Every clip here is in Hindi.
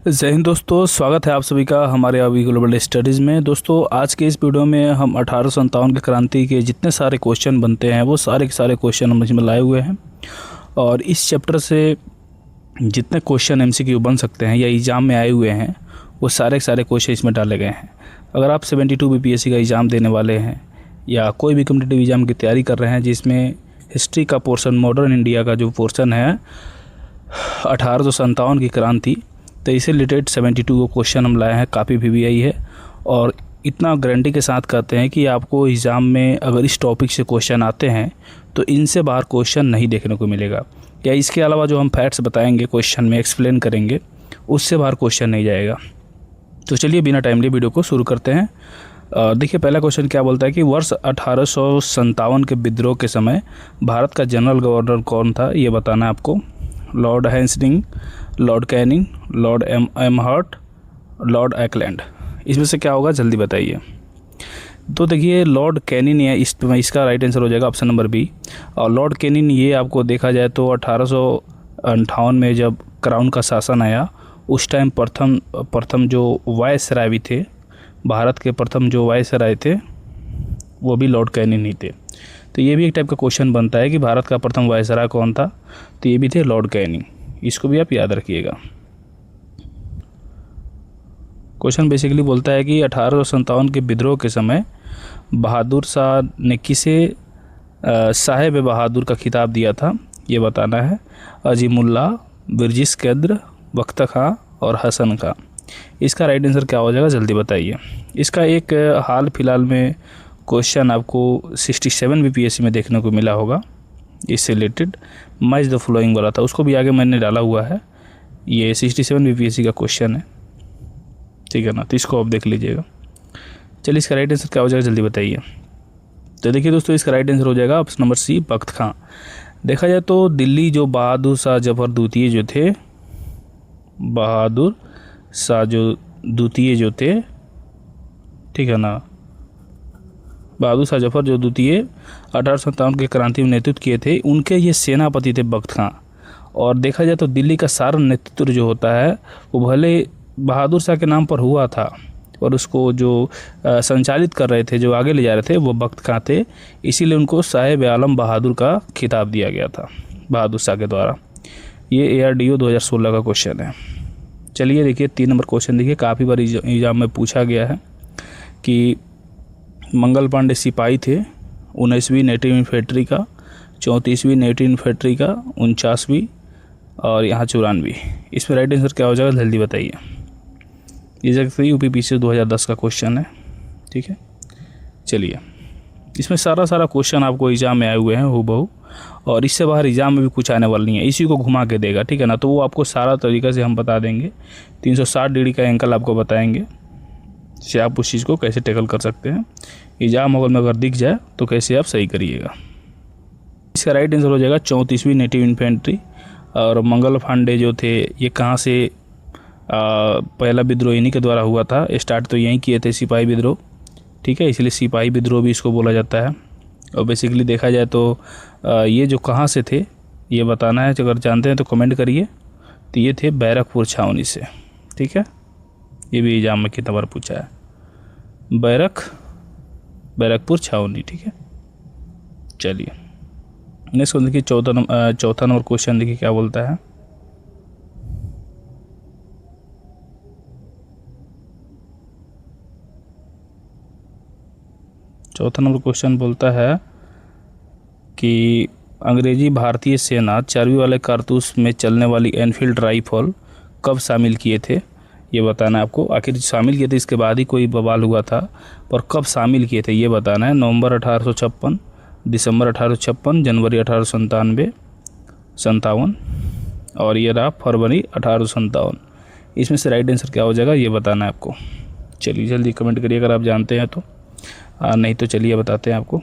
जय हिंद दोस्तों, स्वागत है आप सभी का हमारे अभी ग्लोबल स्टडीज़ में। दोस्तों आज के इस वीडियो में हम 1857 की क्रांति के जितने सारे क्वेश्चन बनते हैं वो सारे के सारे क्वेश्चन हम इसमें लाए हुए हैं। और इस चैप्टर से जितने क्वेश्चन एमसीक्यू बन सकते हैं या एग्ज़ाम में आए हुए हैं वो सारे के सारे क्वेश्चन इसमें डाले गए हैं। अगर आप 72 बीपीएससी का एग्ज़ाम देने वाले हैं या कोई भी कॉम्पिटिटिव एग्ज़ाम की तैयारी कर रहे हैं जिसमें हिस्ट्री का पोर्शन, मॉडर्न इंडिया का जो पोर्शन है 1857 की क्रांति, तो इसे रिलेटेड 72 क्वेश्चन हम लाए हैं। काफ़ी VVI है और इतना गारंटी के साथ कहते हैं कि आपको एग्ज़ाम में अगर इस टॉपिक से क्वेश्चन आते हैं तो इनसे बाहर क्वेश्चन नहीं देखने को मिलेगा। या इसके अलावा जो हम फैक्ट्स बताएंगे, क्वेश्चन में एक्सप्लेन करेंगे, उससे बाहर क्वेश्चन नहीं जाएगा। तो चलिए बिना टाइम लिए वीडियो को शुरू करते हैं। देखिए पहला क्वेश्चन क्या बोलता है कि वर्ष 1857 के विद्रोह के समय भारत का जनरल गवर्नर कौन था, ये बताना है आपको। Lord Hastings, Lord Canning, Lord Amherst, Lord Auckland. इसमें से क्या होगा जल्दी बताइए। तो देखिए लॉर्ड कैनिंग है, इसका राइट आंसर हो जाएगा ऑप्शन नंबर बी। और लॉर्ड कैनिंग ये आपको देखा जाए तो 1858 में जब क्राउन का शासन आया उस टाइम प्रथम जो वायसराय भी थे, भारत के प्रथम जो वायसराय थे वो भी लॉर्ड कैनिंग ही थे। तो ये भी एक टाइप का क्वेश्चन बनता है कि भारत का प्रथम वायसराय कौन था, तो ये भी थे लॉर्ड कैनिंग। इसको भी आप याद रखिएगा। क्वेश्चन बेसिकली बोलता है कि 1857 के विद्रोह के समय बहादुर शाह ने किसे साहेब बहादुर का खिताब दिया था, ये बताना है। अजीमुल्ला, बिरजिस कैद्र, बख्त खां और हसन खां। इसका राइट आंसर क्या हो जाएगा जल्दी बताइए। इसका एक हाल फिलहाल में क्वेश्चन आपको 67 बीपीएससी में देखने को मिला होगा। इससे रिलेटेड मैच द फॉलोइंग वाला था, उसको भी आगे मैंने डाला हुआ है। ये 67 बीपीएससी का क्वेश्चन है, ठीक है ना, तो इसको आप देख लीजिएगा। चलिए इसका राइट आंसर क्या हो जाएगा जल्दी बताइए। तो देखिए दोस्तों इसका राइट आंसर हो जाएगा ऑप्शन नंबर सी, बख्त खां। देखा जाए तो दिल्ली जो बहादुर शाह जफर द्वितीय जो थे, बहादुर शाह जो द्वितीय जो थे, ठीक है ना, बहादुर शाह जफर जो द्वितीय 1857 के क्रांति में नेतृत्व किए थे, उनके ये सेनापति थे बख्त खां। और देखा जाए तो दिल्ली का सारा नेतृत्व जो होता है वो भले बहादुर शाह के नाम पर हुआ था और उसको जो संचालित कर रहे थे, जो आगे ले जा रहे थे, वो बख्त खां थे। इसीलिए उनको साहेब आलम बहादुर का खिताब दिया गया था बहादुर शाह के द्वारा। ये ARDO 2016 का क्वेश्चन है। चलिए देखिए 3 नंबर क्वेश्चन देखिए, काफ़ी बार एग्जाम में पूछा गया है कि मंगल पांडे सिपाही थे 19वीं नेटिव इन्फेंट्री का, 34वीं नेटिव इन्फेंट्री का, 49वीं और यहाँ 94वीं। इसमें राइट आंसर क्या हो जाएगा जल्दी बताइए। ये UPPC 2010 का क्वेश्चन है, ठीक है। चलिए इसमें सारा क्वेश्चन आपको एग्जाम में आए हुए हैं हूबहू, और इससे बाहर एग्जाम में भी कुछ आने वाला नहीं है। इसी को घुमा के देगा, ठीक है ना, तो वो आपको सारा तरीका से हम बता देंगे। 360 डिग्री का एंगल आपको बताएंगे से आप उस चीज़ को कैसे टैकल कर सकते हैं। एग्जाम हॉल में अगर दिख जाए तो कैसे आप सही करिएगा। इसका राइट आंसर हो जाएगा 34वीं नेटिव इन्फेंट्री। और मंगल पांडे जो थे ये कहाँ से पहला विद्रोह इन्हीं के द्वारा हुआ था। स्टार्ट तो यहीं किए थे सिपाही विद्रोह, ठीक है, इसलिए सिपाही विद्रोह भी इसको बोला जाता है। और बेसिकली देखा जाए तो ये जो कहाँ से थे ये बताना है, अगर जानते हैं तो कमेंट करिए। तो ये थे बैरकपुर छावनी से, ठीक है। ये भी एग्जाम में कितना बार पूछा है, बैरकपुर छावनी, ठीक है। चलिए नेक्स्ट देखिए चौथा नंबर क्वेश्चन देखिए क्या बोलता है। चौथा नंबर क्वेश्चन बोलता है कि अंग्रेजी भारतीय सेना चर्बी वाले कारतूस में चलने वाली एनफील्ड राइफल कब शामिल किए थे, ये बताना है आपको। आखिर शामिल किए थे इसके बाद ही कोई बवाल हुआ था, पर कब शामिल किए थे ये बताना है। नवंबर 1856, दिसंबर 1856, जनवरी 1857 और ये रहा फरवरी 1857। इसमें से राइट आंसर क्या हो जाएगा ये बताना है आपको। चलिए जल्दी कमेंट करिए अगर आप जानते हैं तो, नहीं तो चलिए बताते हैं आपको।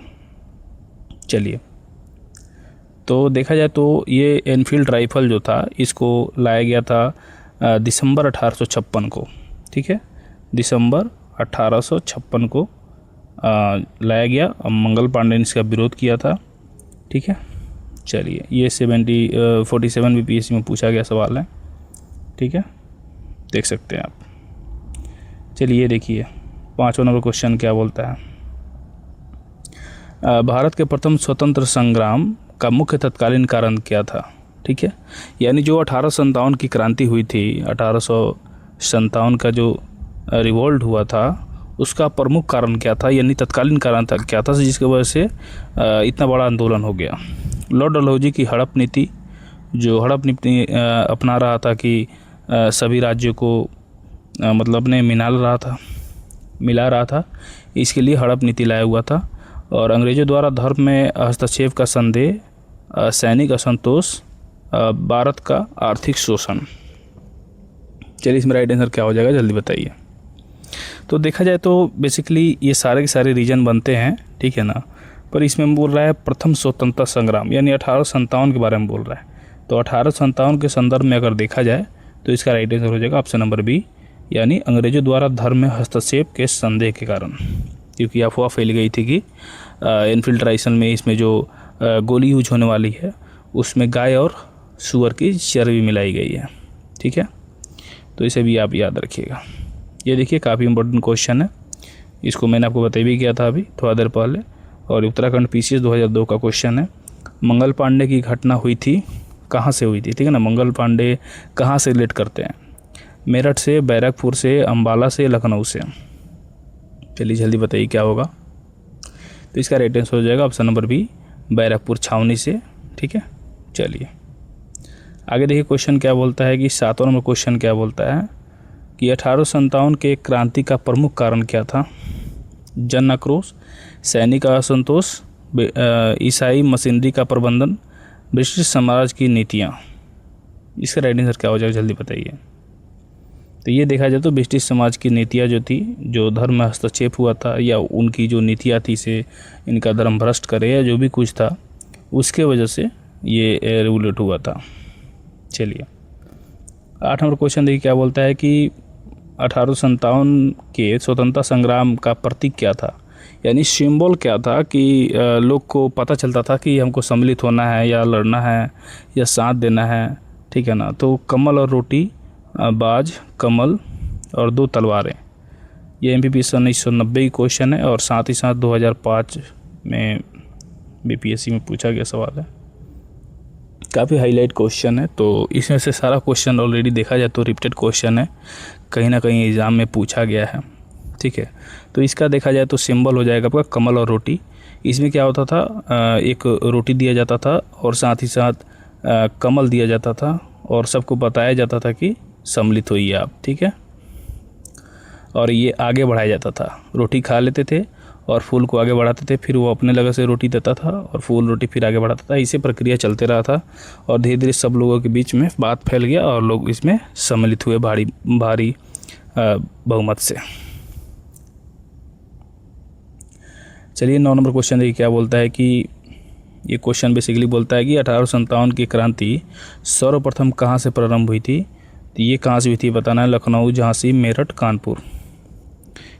चलिए तो देखा जाए तो ये एनफील्ड राइफल जो था इसको लाया गया था दिसंबर 1856 को, ठीक है, दिसंबर 1856 को लाया गया। मंगल पांडे ने इसका विरोध किया था, ठीक है। चलिए ये 47 बीपीएससी में पूछा गया सवाल है, ठीक है। देख सकते हैं आप। चलिए देखिए 5वां नंबर क्वेश्चन क्या बोलता है। भारत के प्रथम स्वतंत्र संग्राम का मुख्य तत्कालीन कारण क्या था। ठीक है, यानी जो 1857 की क्रांति हुई थी, 1857 का जो रिवोल्ट हुआ था, उसका प्रमुख कारण क्या था, यानी तत्कालीन कारण था क्या था जिसकी वजह से इतना बड़ा आंदोलन हो गया। लॉर्ड डलहौजी की हड़प नीति, जो हड़प नीति अपना रहा था कि सभी राज्यों को मतलब अपने मिला रहा था, इसके लिए हड़प नीति लाया हुआ था। और अंग्रेज़ों द्वारा धर्म में हस्तक्षेप का संदेह, सैनिक असंतोष, भारत का आर्थिक शोषण। चलिए इसमें राइट आंसर क्या हो जाएगा, जल्दी बताइए। तो देखा जाए तो बेसिकली ये सारे के सारे रीजन बनते हैं, ठीक है ना, पर इसमें बोल रहा है प्रथम स्वतंत्रता संग्राम, यानी 1857 के बारे में बोल रहा है। तो 1857 के संदर्भ में अगर देखा जाए तो इसका राइट आंसर हो जाएगा ऑप्शन नंबर बी, यानी अंग्रेजों द्वारा धर्म में हस्तक्षेप के संदेह के कारण, क्योंकि अफवाह फैल गई थी कि इन्फिल्ट्रेशन में इसमें जो गोली यूज होने वाली है उसमें गाय और सूअर की चर्बी मिलाई गई है। ठीक है, तो इसे भी आप याद रखिएगा। ये देखिए काफ़ी इंपॉर्टेंट क्वेश्चन है, इसको मैंने आपको बता भी किया था अभी थोड़ा देर पहले, और उत्तराखंड पीसीएस 2002 का क्वेश्चन है। मंगल पांडे की घटना हुई थी, कहाँ से हुई थी, ठीक है ना। मंगल पांडे कहाँ से रिलेट करते हैं, मेरठ से, बैरकपुर से, अंबाला से, लखनऊ से। चलिए जल्दी बताइए क्या होगा। तो इसका राइट आंसर हो जाएगा ऑप्शन नंबर बी, बैरकपुर छावनी से। ठीक है, चलिए आगे देखिए क्वेश्चन क्या बोलता है कि 7वां नंबर क्वेश्चन क्या बोलता है कि 1857 के क्रांति का प्रमुख कारण क्या था। जन आक्रोश, सैनिक असंतोष, ईसाई मशीनरी का प्रबंधन, ब्रिटिश साम्राज्य की नीतियाँ। इसका राइट आंसर क्या हो जाएगा, जल्दी बताइए। तो ये देखा जाए तो ब्रिटिश समाज की नीतियाँ जो थी, जो धर्म में हस्तक्षेप हुआ था, या उनकी जो नीतियाँ थी से इनका धर्म भ्रष्ट करे या जो भी कुछ था, उसके वजह से ये रेगुलेट हुआ था। चलिए 8 नंबर क्वेश्चन देखिए क्या बोलता है कि 1857 के स्वतंत्रता संग्राम का प्रतीक क्या था, यानी सिंबल क्या था कि लोग को पता चलता था कि हमको सम्मिलित होना है या लड़ना है या साथ देना है, ठीक है ना। तो कमल और रोटी, बाज, कमल और 2 तलवारें, ये एमपीपीएस 1990 की क्वेश्चन है, और साथ ही साथ 2005 में बीपीएससी में पूछा गया सवाल है। काफ़ी हाईलाइट क्वेश्चन है, तो इसमें से सारा क्वेश्चन ऑलरेडी देखा जाए तो रिपीटेड क्वेश्चन है, कहीं ना कहीं एग्ज़ाम में पूछा गया है। ठीक है, तो इसका देखा जाए तो सिंबल हो जाएगा आपका कमल और रोटी। इसमें क्या होता था, एक रोटी दिया जाता था और साथ ही साथ कमल दिया जाता था, और सबको बताया जाता था कि सम्मिलित होइए आप। ठीक है, और ये आगे बढ़ाया जाता था, रोटी खा लेते थे और फूल को आगे बढ़ाते थे, फिर वो अपने लगे से रोटी देता था और फूल रोटी फिर आगे बढ़ाता था। इसे प्रक्रिया चलते रहा था, और धीरे धीरे सब लोगों के बीच में बात फैल गया और लोग इसमें सम्मिलित हुए भारी बहुमत से। चलिए 9 नंबर क्वेश्चन देखिए क्या बोलता है कि ये क्वेश्चन बेसिकली बोलता है कि 1857 की क्रांति सर्वप्रथम कहाँ से प्रारंभ हुई थी। तो ये कहाँ से हुई थी बताना है, लखनऊ, झांसी, मेरठ, कानपुर।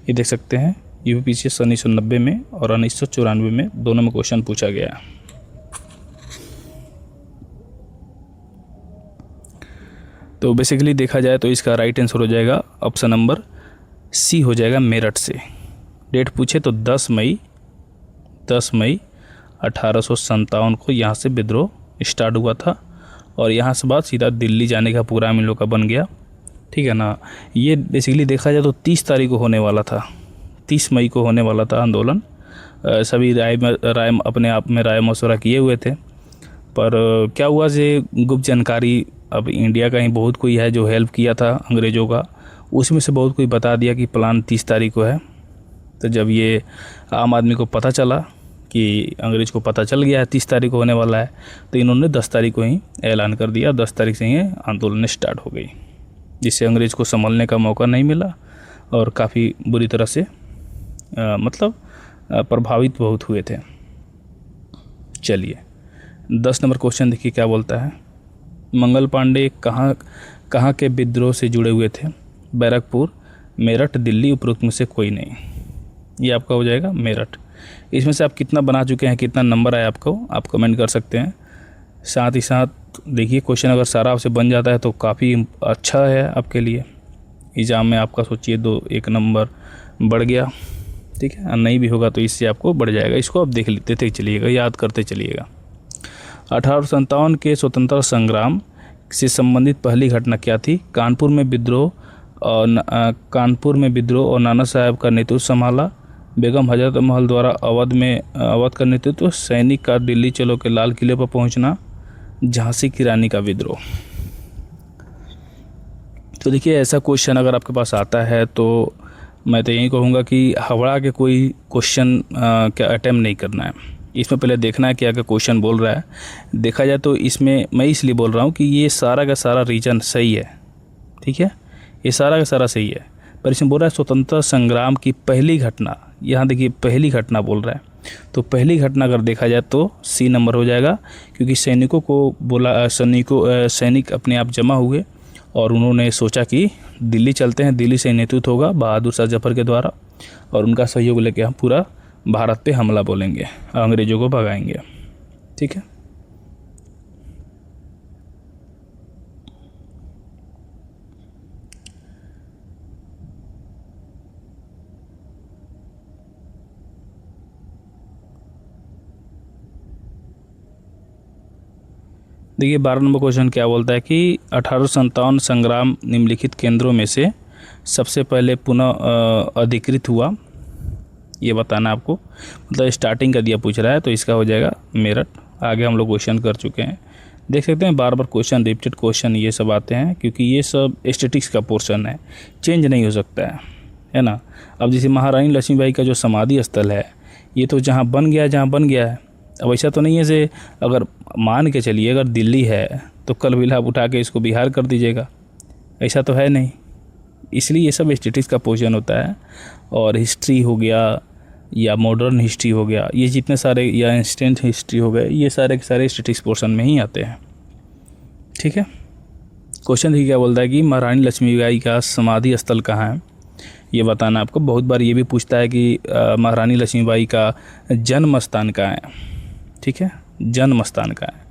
ये देख सकते हैं यूपीपीसीएस 1990 में और 1994 में दोनों में क्वेश्चन पूछा गया है। तो बेसिकली देखा जाए तो इसका राइट आंसर हो जाएगा ऑप्शन नंबर सी हो जाएगा, मेरठ से। डेट पूछे तो 10 मई 1857 को यहाँ से विद्रोह स्टार्ट हुआ था, और यहाँ से बाद सीधा दिल्ली जाने का पूरा इन लोग का बन गया। ठीक है ना। ये बेसिकली देखा जाए तो 30 तारीख को होने वाला था, 30 मई को होने वाला था आंदोलन। सभी राय अपने आप में राय मशवरा किए हुए थे, पर क्या हुआ से गुप्त जानकारी, अब इंडिया का ही बहुत कोई है जो हेल्प किया था अंग्रेज़ों का, उसमें से बहुत कोई बता दिया कि प्लान 30 तारीख को है। तो जब ये आम आदमी को पता चला कि अंग्रेज़ को पता चल गया है 30 तारीख को होने वाला है, तो इन्होंने 10 तारीख को ही ऐलान कर दिया। 10 तारीख से ही आंदोलन स्टार्ट हो गई, जिससे अंग्रेज़ को संभलने का मौका नहीं मिला और काफ़ी बुरी तरह से प्रभावित बहुत हुए थे। चलिए 10 नंबर क्वेश्चन देखिए क्या बोलता है। मंगल पांडे कहाँ के विद्रोह से जुड़े हुए थे। बैरकपुर, मेरठ, दिल्ली, उपरोक्त में से कोई नहीं। ये आपका हो जाएगा मेरठ। इसमें से आप कितना बना चुके हैं, कितना नंबर आया आपको, आप कमेंट कर सकते हैं। साथ ही साथ देखिए क्वेश्चन अगर सारा आपसे बन जाता है तो काफ़ी अच्छा है आपके लिए, एग्ज़ाम में आपका सोचिए 1 नंबर बढ़ गया, ठीक है, और नहीं भी होगा तो इससे आपको बढ़ जाएगा। इसको आप देते चलिएगा, याद करते चलिएगा। 1857 के स्वतंत्रता संग्राम से संबंधित पहली घटना क्या थी? कानपुर में विद्रोह और नाना साहब का नेतृत्व संभाला। बेगम हजरत महल द्वारा अवध का नेतृत्व। सैनिक का दिल्ली चलो के लाल किले पर पहुंचना। झांसी की रानी का विद्रोह। तो देखिए, ऐसा क्वेश्चन अगर आपके पास आता है तो मैं तो यही कहूँगा कि हवड़ा के कोई क्वेश्चन क्या अटैम्प्ट नहीं करना है। इसमें पहले देखना है कि क्या क्वेश्चन बोल रहा है। देखा जाए तो इसमें मैं इसलिए बोल रहा हूँ कि ये सारा का सारा रीजन सही है, ठीक है, ये सारा का सारा सही है, पर इसमें बोल रहा है स्वतंत्रता संग्राम की पहली घटना। यहाँ देखिए पहली घटना बोल रहा है, तो पहली घटना अगर देखा जाए तो सी नंबर हो जाएगा, क्योंकि सैनिकों को बोला, सैनिक अपने आप जमा हुए और उन्होंने सोचा कि दिल्ली चलते हैं, दिल्ली से नेतृत्व होगा बहादुर शाह जफर के द्वारा, और उनका सहयोग लेके हम पूरा भारत पे हमला बोलेंगे, अंग्रेज़ों को भगाएंगे, ठीक है। देखिए 12 नंबर क्वेश्चन क्या बोलता है कि 1857 संग्राम निम्नलिखित केंद्रों में से सबसे पहले पुनः अधिकृत हुआ, ये बताना आपको, मतलब स्टार्टिंग का दिया पूछ रहा है, तो इसका हो जाएगा मेरठ। आगे हम लोग क्वेश्चन कर चुके हैं, देख सकते हैं बार बार क्वेश्चन, रिपीटेड क्वेश्चन ये सब आते हैं, क्योंकि ये सब स्टैटिक्स का पोर्शन है, चेंज नहीं हो सकता है ना। अब जैसे महारानी लक्ष्मीबाई का जो समाधि स्थल है, ये तो जहाँ बन गया है। अब ऐसा तो नहीं है से अगर मान के चलिए अगर दिल्ली है तो कल बिल आप उठा के इसको बिहार कर दीजिएगा, ऐसा तो है नहीं। इसलिए ये सब स्टैटिक्स का पोर्शन होता है। और हिस्ट्री हो गया या मॉडर्न हिस्ट्री हो गया, ये जितने सारे, या इंस्टेंट हिस्ट्री हो गए, ये सारे के सारे स्टैटिक्स पोर्शन में ही आते हैं, ठीक है। क्वेश्चन देखिए क्या बोलता है कि महारानी लक्ष्मीबाई का समाधि स्थल कहाँ है, ये बताना आपको। बहुत बार ये भी पूछता है कि महारानी लक्ष्मीबाई का जन्म स्थान कहाँ है, ठीक है, जन्म स्थान कहाँ है,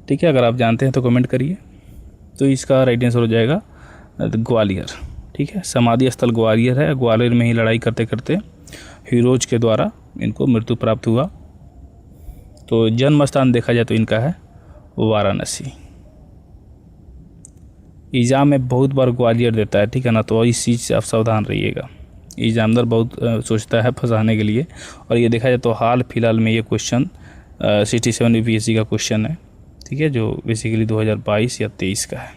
ठीक है। अगर आप जानते हैं तो कमेंट करिए। तो इसका राइट आंसर हो जाएगा ग्वालियर, ठीक है। समाधि स्थल ग्वालियर है, ग्वालियर में ही लड़ाई करते करते हीरोज के द्वारा इनको मृत्यु प्राप्त हुआ। तो जन्म स्थान देखा जाए तो इनका है वाराणसी। एग्जाम में बहुत बार ग्वालियर देता है, ठीक है ना, तो इस चीज़ से आप सावधान रहिएगा। एग्जामिनर बहुत सोचता है फंसाने के लिए। और ये देखा जाए तो हाल फिलहाल में ये क्वेश्चन 67 यूपीएससी का क्वेश्चन है, ठीक है, जो बेसिकली 2022 या 23 का है,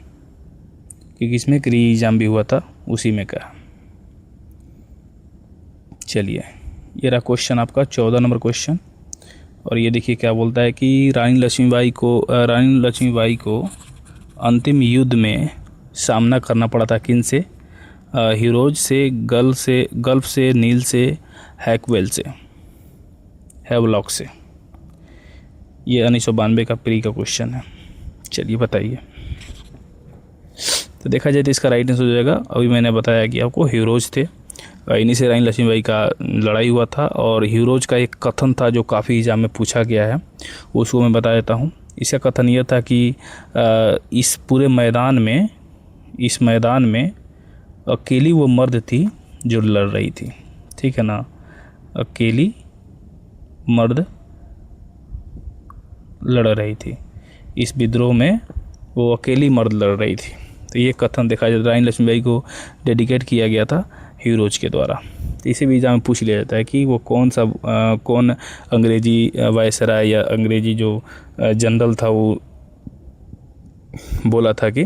क्योंकि इसमें एक री एग्ज़ाम भी हुआ था उसी में का। चलिए, ये रहा क्वेश्चन आपका 14 नंबर क्वेश्चन। और ये देखिए क्या बोलता है कि रानी लक्ष्मीबाई को अंतिम युद्ध में सामना करना पड़ा था किन से? हीरोज से, गल्फ से, नील से, हैवलॉक से। ये 1992 का प्री का क्वेश्चन है। चलिए बताइए। तो देखा जाए तो इसका राइट आंसर हो जाएगा, अभी मैंने बताया कि आपको हीरोज थे, इन्हीं से रानी लक्ष्मीबाई का लड़ाई हुआ था। और हीरोज का एक कथन था जो काफ़ी एग्जाम में पूछा गया है, उसको मैं बता देता हूँ। इसका कथन यह था कि इस पूरे मैदान में अकेली वो मर्द थी जो लड़ रही थी, ठीक है ना, अकेली मर्द लड़ रही थी इस विद्रोह में, वो अकेली मर्द लड़ रही थी। तो ये कथन देखा जाए रानी लक्ष्मीबाई को डेडिकेट किया गया था हीरोज के द्वारा। तो इसे भी एग्जाम में पूछ लिया जाता है कि वो कौन अंग्रेजी वायसराय या अंग्रेजी जो जनरल था वो बोला था कि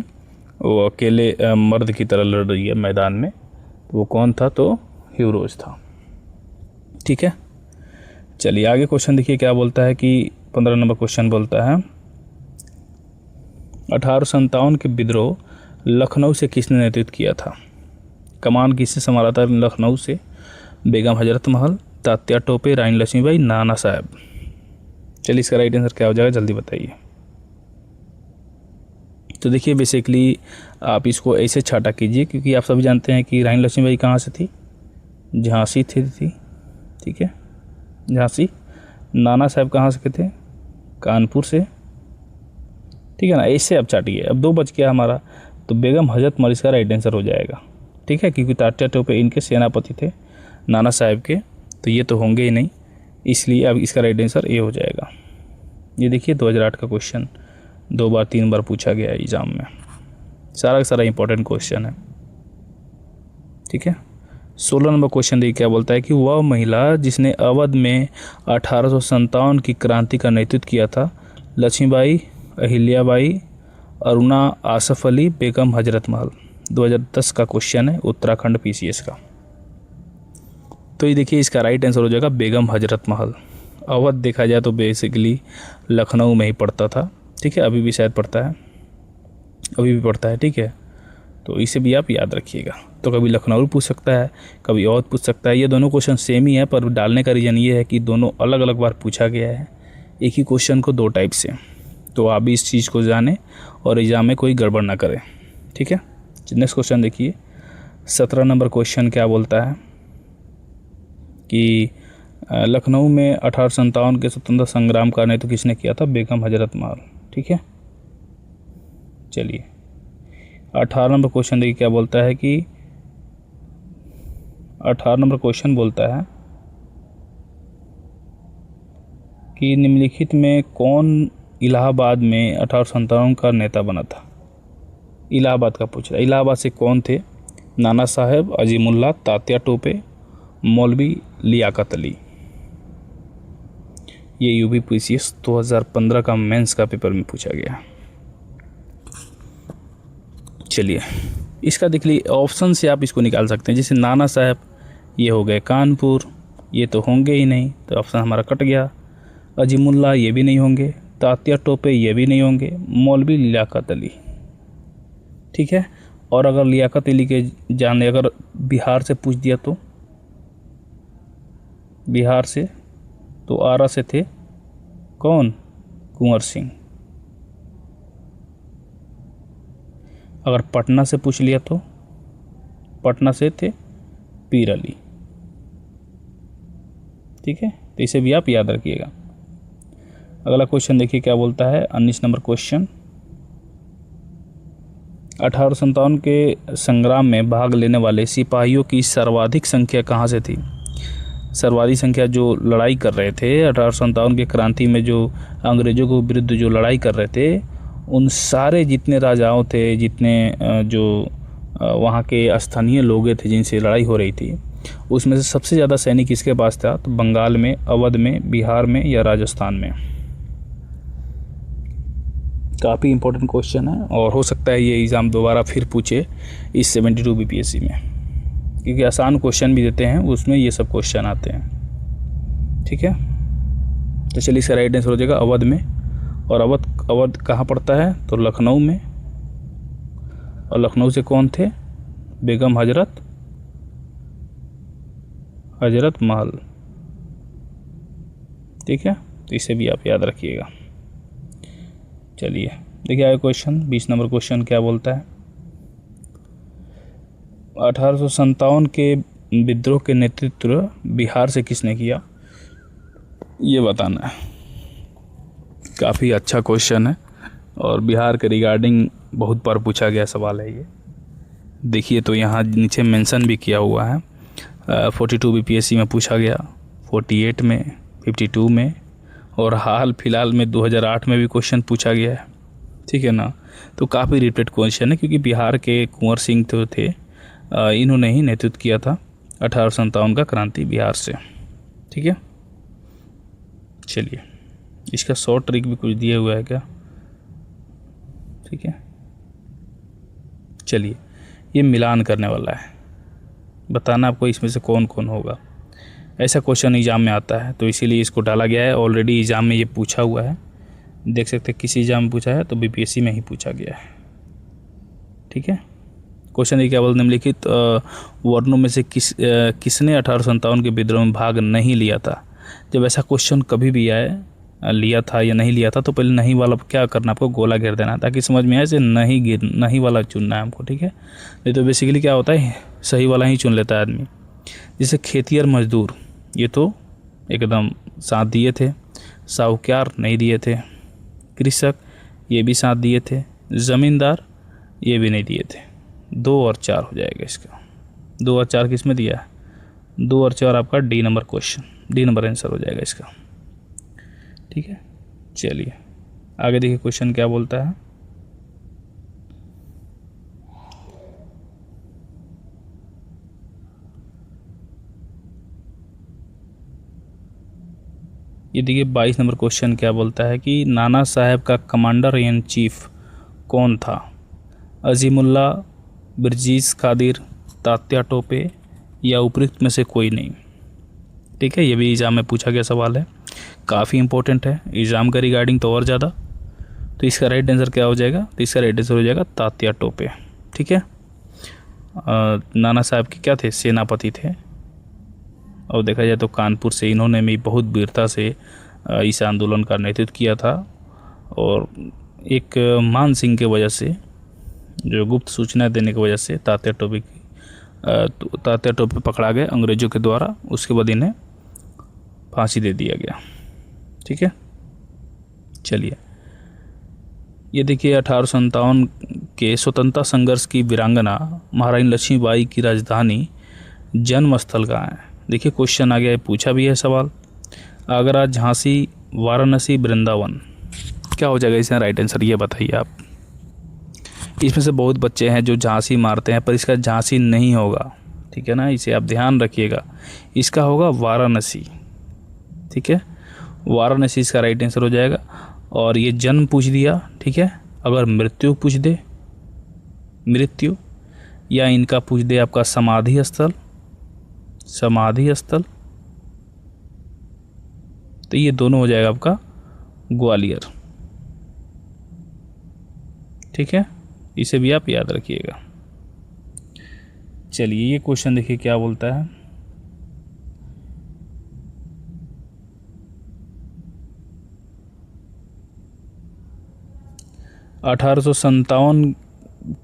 वो अकेले मर्द की तरह लड़ रही है मैदान में, तो वो कौन था? तो हीरोज था, ठीक है। चलिए आगे क्वेश्चन देखिए क्या बोलता है कि 15 नंबर क्वेश्चन बोलता है 1857 के विद्रोह लखनऊ से किसने नेतृत्व किया था? कमान किसने संभाला था लखनऊ से? बेगम हजरत महल, तात्या टोपे, रानी लक्ष्मीबाई, नाना साहब। चलिए इसका राइट आंसर क्या हो जाएगा, जल्दी बताइए। तो देखिए बेसिकली आप इसको ऐसे छाटा कीजिए, क्योंकि आप सभी जानते हैं कि रानी लक्ष्मीबाई कहाँ से थी? झांसी थी, ठीक है, झांसी। नाना साहब कहाँ से थे? कानपुर से, ठीक है ना। ऐसे आप चाटिए। अब 2 बच गया हमारा, तो बेगम हजरत महल इसका राइट आंसर हो जाएगा। ठीक है, क्योंकि तात्या टोपे इनके सेनापति थे नाना साहेब के, तो ये तो होंगे ही नहीं, इसलिए अब इसका राइट आंसर ए हो जाएगा। ये देखिए 2008 का क्वेश्चन 2 बार 3 बार पूछा गया है एग्ज़ाम में, सारा का सारा इंपॉर्टेंट क्वेश्चन है। ठीक है, 16 नंबर क्वेश्चन देखिए क्या बोलता है कि वह महिला जिसने अवध में 1857 की क्रांति का नेतृत्व किया था, लक्ष्मीबाई, अहिल्याबाई, अरुणा आसफ अली, बेगम हजरत महल। 2010 का क्वेश्चन है उत्तराखंड PCS का। तो ये देखिए इसका राइट आंसर हो जाएगा बेगम हजरत महल। अवध देखा जाए तो बेसिकली लखनऊ में ही पड़ता था। ठीक है, अभी भी शायद पड़ता है, अभी भी पड़ता है। ठीक है, तो इसे भी आप याद रखिएगा। तो कभी लखनऊ पूछ सकता है, कभी अवध पूछ सकता है। ये दोनों क्वेश्चन सेम ही है, पर डालने का रीज़न ये है कि दोनों अलग अलग बार पूछा गया है एक ही क्वेश्चन को 2 टाइप से। तो आप भी इस चीज़ को जानें और एग्ज़ाम में कोई गड़बड़ ना करें। ठीक है, नेक्स्ट क्वेश्चन देखिए 17 नंबर क्वेश्चन क्या बोलता है कि लखनऊ में 1857 के स्वतंत्रता संग्राम का नेतृत्व किसने किया था? बेगम हजरत महल। ठीक है, चलिए 18 नंबर क्वेश्चन देखिए क्या बोलता है कि 18 नंबर क्वेश्चन बोलता है कि निम्नलिखित में कौन इलाहाबाद में 1857 का नेता बना था? इलाहाबाद का पूछ रहा है। इलाहाबाद से कौन थे? नाना साहेब, अजीमुल्ला, तात्या टोपे, मौलवी लियाकत अली। ये यूपी PCS 2015 का मेंस का पेपर में पूछा गया। चलिए इसका देख लीजिए, ऑप्शन से आप इसको निकाल सकते हैं। जैसे नाना साहब ये हो गए कानपुर, ये तो होंगे ही नहीं, तो ऑप्शन हमारा कट गया। अजीमुल्ला ये भी नहीं होंगे, तात्या टोपे ये भी नहीं होंगे, मौलवी लियाकत अली। ठीक है, और अगर लियाकत अली के जाने अगर बिहार से पूछ दिया तो बिहार से तो आरा से थे कौन? कुंवर सिंह। अगर पटना से पूछ लिया तो पटना से थे पीर अली। ठीक है, तो इसे भी आप याद रखिएगा। अगला क्वेश्चन देखिए क्या बोलता है 19 नंबर क्वेश्चन। 1857 के संग्राम में भाग लेने वाले सिपाहियों की सर्वाधिक संख्या कहाँ से थी? सर्वाधिक संख्या जो लड़ाई कर रहे थे 1857 के क्रांति में, जो अंग्रेज़ों के विरुद्ध जो लड़ाई कर रहे थे, उन सारे जितने राजाओं थे, जितने जो वहाँ के स्थानीय लोग थे जिनसे लड़ाई हो रही थी, उसमें से सबसे ज़्यादा सैनिक किसके पास था? तो बंगाल में, अवध में, बिहार में या राजस्थान में। काफ़ी इंपॉर्टेंट क्वेश्चन है और हो सकता है ये एग्ज़ाम दोबारा फिर पूछे इस 72 BPSC में, क्योंकि आसान क्वेश्चन भी देते हैं, उसमें ये सब क्वेश्चन आते हैं। ठीक है, तो चलिए इसका राइट आंसर हो जाएगा अवध में। और अवध कहाँ पड़ता है? तो लखनऊ में। और लखनऊ से कौन थे? बेगम हजरत महल। ठीक है, तो इसे भी आप याद रखिएगा। चलिए देखिए आगे क्वेश्चन 20 नंबर क्वेश्चन क्या बोलता है? 1857 के विद्रोह के नेतृत्व बिहार से किसने किया? ये बताना है। काफ़ी अच्छा क्वेश्चन है और बिहार के रिगार्डिंग बहुत बार पूछा गया सवाल है ये। देखिए तो यहाँ नीचे मेंशन भी किया हुआ है। 42 BPSC में पूछा गया, 48 में, 52 में, और हाल फिलहाल में 2008 में भी क्वेश्चन पूछा गया है। ठीक है ना, तो काफ़ी रिपीटेड क्वेश्चन है, क्योंकि बिहार के कुंवर सिंह तो थे, इन्होंने ही नेतृत्व किया था 1857 का क्रांति बिहार से। ठीक है, चलिए इसका शॉर्ट ट्रिक भी कुछ दिया हुआ है क्या? ठीक है, चलिए ये मिलान करने वाला है, बताना आपको इसमें से कौन कौन होगा। ऐसा क्वेश्चन एग्ज़ाम में आता है, तो इसीलिए इसको डाला गया है। ऑलरेडी एग्ज़ाम में ये पूछा हुआ है, देख सकते हैं किसी एग्ज़ाम में पूछा है तो BPSC में ही पूछा गया है। ठीक है, क्वेश्चन ये क्या बोलते? निम्नलिखित वर्णों में से किसने 1857 के विद्रोह में भाग नहीं लिया था? जब ऐसा क्वेश्चन कभी भी आए, लिया था या नहीं लिया था, तो पहले नहीं वाला क्या करना, आपको गोला घेर देना, ताकि समझ में आए से नहीं वाला चुनना है हमको। ठीक है, नहीं तो बेसिकली क्या होता है, सही वाला ही चुन लेता है आदमी। जैसे खेतिहर मजदूर, ये तो एकदम साथ दिए थे। साहूकार नहीं दिए थे। कृषक ये भी साथ दिए थे। ज़मींदार ये भी नहीं दिए थे। 2 और 4 हो जाएगा इसका। 2 और 4 किस में दिया है? 2 और 4 आपका D number question, D number answer हो जाएगा इसका। ठीक है, चलिए आगे देखिए क्वेश्चन क्या बोलता है। ये देखिए 22 नंबर क्वेश्चन क्या बोलता है कि नाना साहब का कमांडर इन चीफ कौन था? अजीमुल्ला, बिरजीज कादिर, तात्या टोपे या उपयुक्त में से कोई नहीं। ठीक है, ये भी एग्ज़ाम में पूछा गया सवाल है, काफ़ी इंपॉर्टेंट है एग्ज़ाम का रिगार्डिंग तो और ज़्यादा। तो इसका राइट आंसर क्या हो जाएगा? तो इसका राइट आंसर हो जाएगा तात्या टोपे। ठीक है, नाना साहब के क्या थे? सेनापति थे। और देखा जाए तो कानपुर से इन्होंने भी बहुत वीरता से इस आंदोलन का नेतृत्व किया था। और एक मान सिंह के वजह से, जो गुप्त सूचना देने की वजह से तात्या टोपे पकड़ा गए अंग्रेज़ों के द्वारा। उसके बाद इन्हें फांसी दे दिया गया। ठीक है, चलिए ये देखिए 1857 के स्वतंत्रता संघर्ष की वीरांगना महारानी लक्ष्मीबाई की राजधानी जन्म स्थल कहाँ है? देखिए क्वेश्चन आ गया है, पूछा भी है सवाल। आगरा, झांसी, वाराणसी, वृंदावन, क्या हो जाएगा इसका राइट आंसर? ये बताइए आप। इसमें से बहुत बच्चे हैं जो झांसी मारते हैं, पर इसका झांसी नहीं होगा। ठीक है ना, इसे आप ध्यान रखिएगा, इसका होगा वाराणसी। ठीक है, वाराणसी इसका राइट आंसर हो जाएगा। और ये जन्म पूछ दिया, ठीक है। अगर मृत्यु पूछ दे, मृत्यु, या इनका पूछ दे आपका समाधि स्थल, समाधि स्थल, तो ये दोनों हो जाएगा आपका ग्वालियर। ठीक है, इसे भी आप याद रखिएगा। चलिए ये क्वेश्चन देखिए क्या बोलता है। (1857)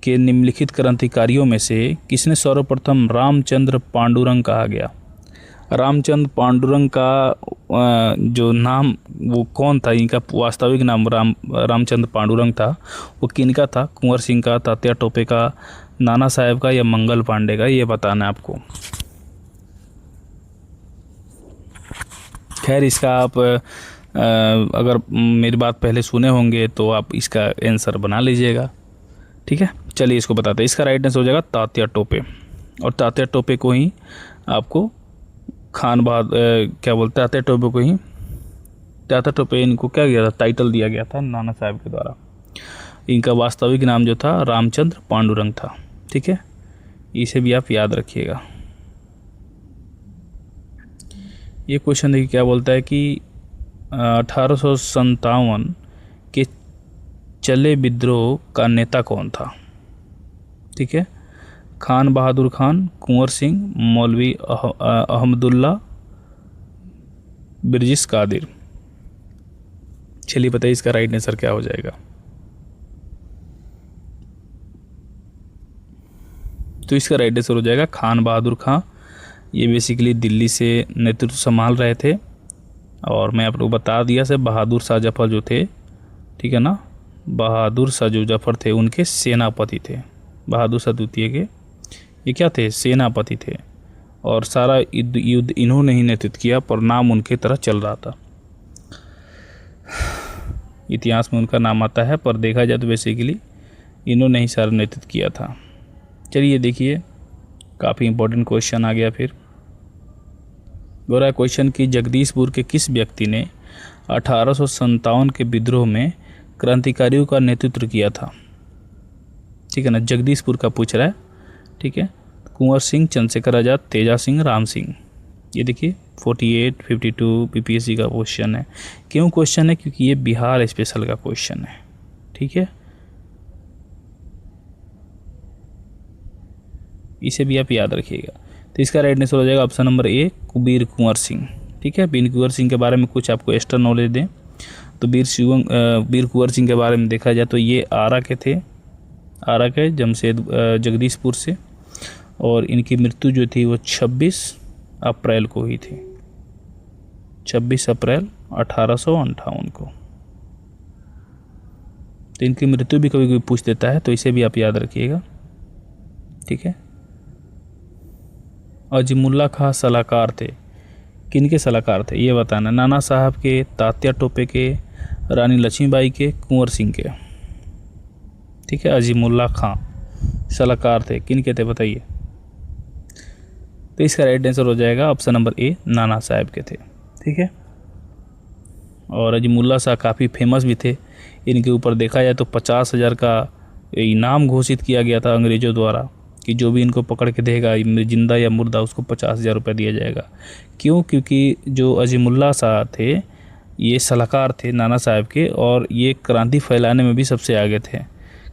के निम्नलिखित क्रांतिकारियों में से किसने सर्वप्रथम रामचंद्र पांडुरंग कहा गया? रामचंद्र पांडुरंग का जो नाम वो कौन था? इनका वास्तविक नाम रामचंद्र पांडुरंग था। वो किनका था? कुंवर सिंह का, तात्या टोपे का, नाना साहब का या मंगल पांडे का? ये बताना है आपको। खैर इसका आप अगर मेरी बात पहले सुने होंगे तो आप इसका आंसर बना लीजिएगा। ठीक है, चलिए इसको बताते हैं। इसका राइट आंसर हो जाएगा तात्या टोपे। और तात्या टोपे को ही आपको क्या बोलते हैं, तात्या टोपे को ही, तात्या टोपे इनको क्या किया था? टाइटल दिया गया था नाना साहब के द्वारा। इनका वास्तविक नाम जो था रामचंद्र पांडुरंग था। ठीक है, इसे भी आप याद रखिएगा। ये क्वेश्चन देखिए क्या बोलता है कि 1857 के चले विद्रोह का नेता कौन था? ठीक है, खान बहादुर खान, कुंवर सिंह, मौलवी अहमदुल्ला, बिरजिस कादिर। चलिए बताइए इसका राइट आंसर क्या हो जाएगा? तो इसका राइट आंसर हो जाएगा खान बहादुर खान। ये बेसिकली दिल्ली से नेतृत्व संभाल रहे थे। और मैं आप लोग बता दिया से बहादुर शाह जफर जो थे, ठीक है ना, बहादुर शाह जो जफर थे उनके सेनापति थे। बहादुर शाह द्वितीय के ये क्या थे? सेनापति थे। और सारा युद्ध इन्होंने ही नेतृत्व किया, पर नाम उनके तरह चल रहा था। इतिहास में उनका नाम आता है, पर देखा जाए तो बेसिकली इन्होंने ही सारा नेतृत्व किया था। चलिए देखिए काफ़ी इंपॉर्टेंट क्वेश्चन आ गया। फिर बोल रहा है क्वेश्चन कि जगदीशपुर के किस व्यक्ति ने 1857 के विद्रोह में क्रांतिकारियों का नेतृत्व किया था? ठीक है ना, जगदीशपुर का पूछ रहा है। ठीक है, कुंवर सिंह, चंद्रशेखर आज़ाद, तेजा सिंह, राम सिंह। ये देखिए 48, 52 पीपीएससी का क्वेश्चन है। क्यों क्वेश्चन है? क्योंकि ये बिहार स्पेशल का क्वेश्चन है। ठीक है, इसे भी आप याद रखिएगा। तो इसका राइट आंसर हो जाएगा ऑप्शन नंबर ए, वीर कुंवर सिंह। ठीक है, वीर कुंवर सिंह के बारे में कुछ आपको एक्स्ट्रा नॉलेज दें तो वीर कुंवर सिंह के बारे में देखा जाए तो ये आरा के थे, आरा के जगदीशपुर से। और इनकी मृत्यु जो थी वो 26 अप्रैल को हुई थी, 26 अप्रैल 1858 को। तो इनकी मृत्यु भी कभी कभी पूछ देता है, तो इसे भी आप याद रखिएगा। ठीक है, अजीमुल्ला खां सलाहकार थे, किन के सलाहकार थे ये बताना। नाना साहब के, तात्या टोपे के, रानी लक्ष्मीबाई के, कुंवर सिंह के। ठीक है, अजीमुल्ला खां सलाहकार थे, किन के थे बताइए। तो इसका राइट आंसर हो जाएगा ऑप्शन नंबर ए, नाना साहब के थे। ठीक है, और अजीमुल्ला शाह काफ़ी फेमस भी थे। इनके ऊपर देखा जाए तो 50,000 का इनाम घोषित किया गया था अंग्रेज़ों द्वारा कि जो भी इनको पकड़ के देगा जिंदा या मुर्दा उसको 50,000 रुपये दिया जाएगा। क्यों? क्योंकि जो अजीमुल्ला शाह थे ये सलाहकार थे नाना साहब के, और ये क्रांति फैलाने में भी सबसे आगे थे।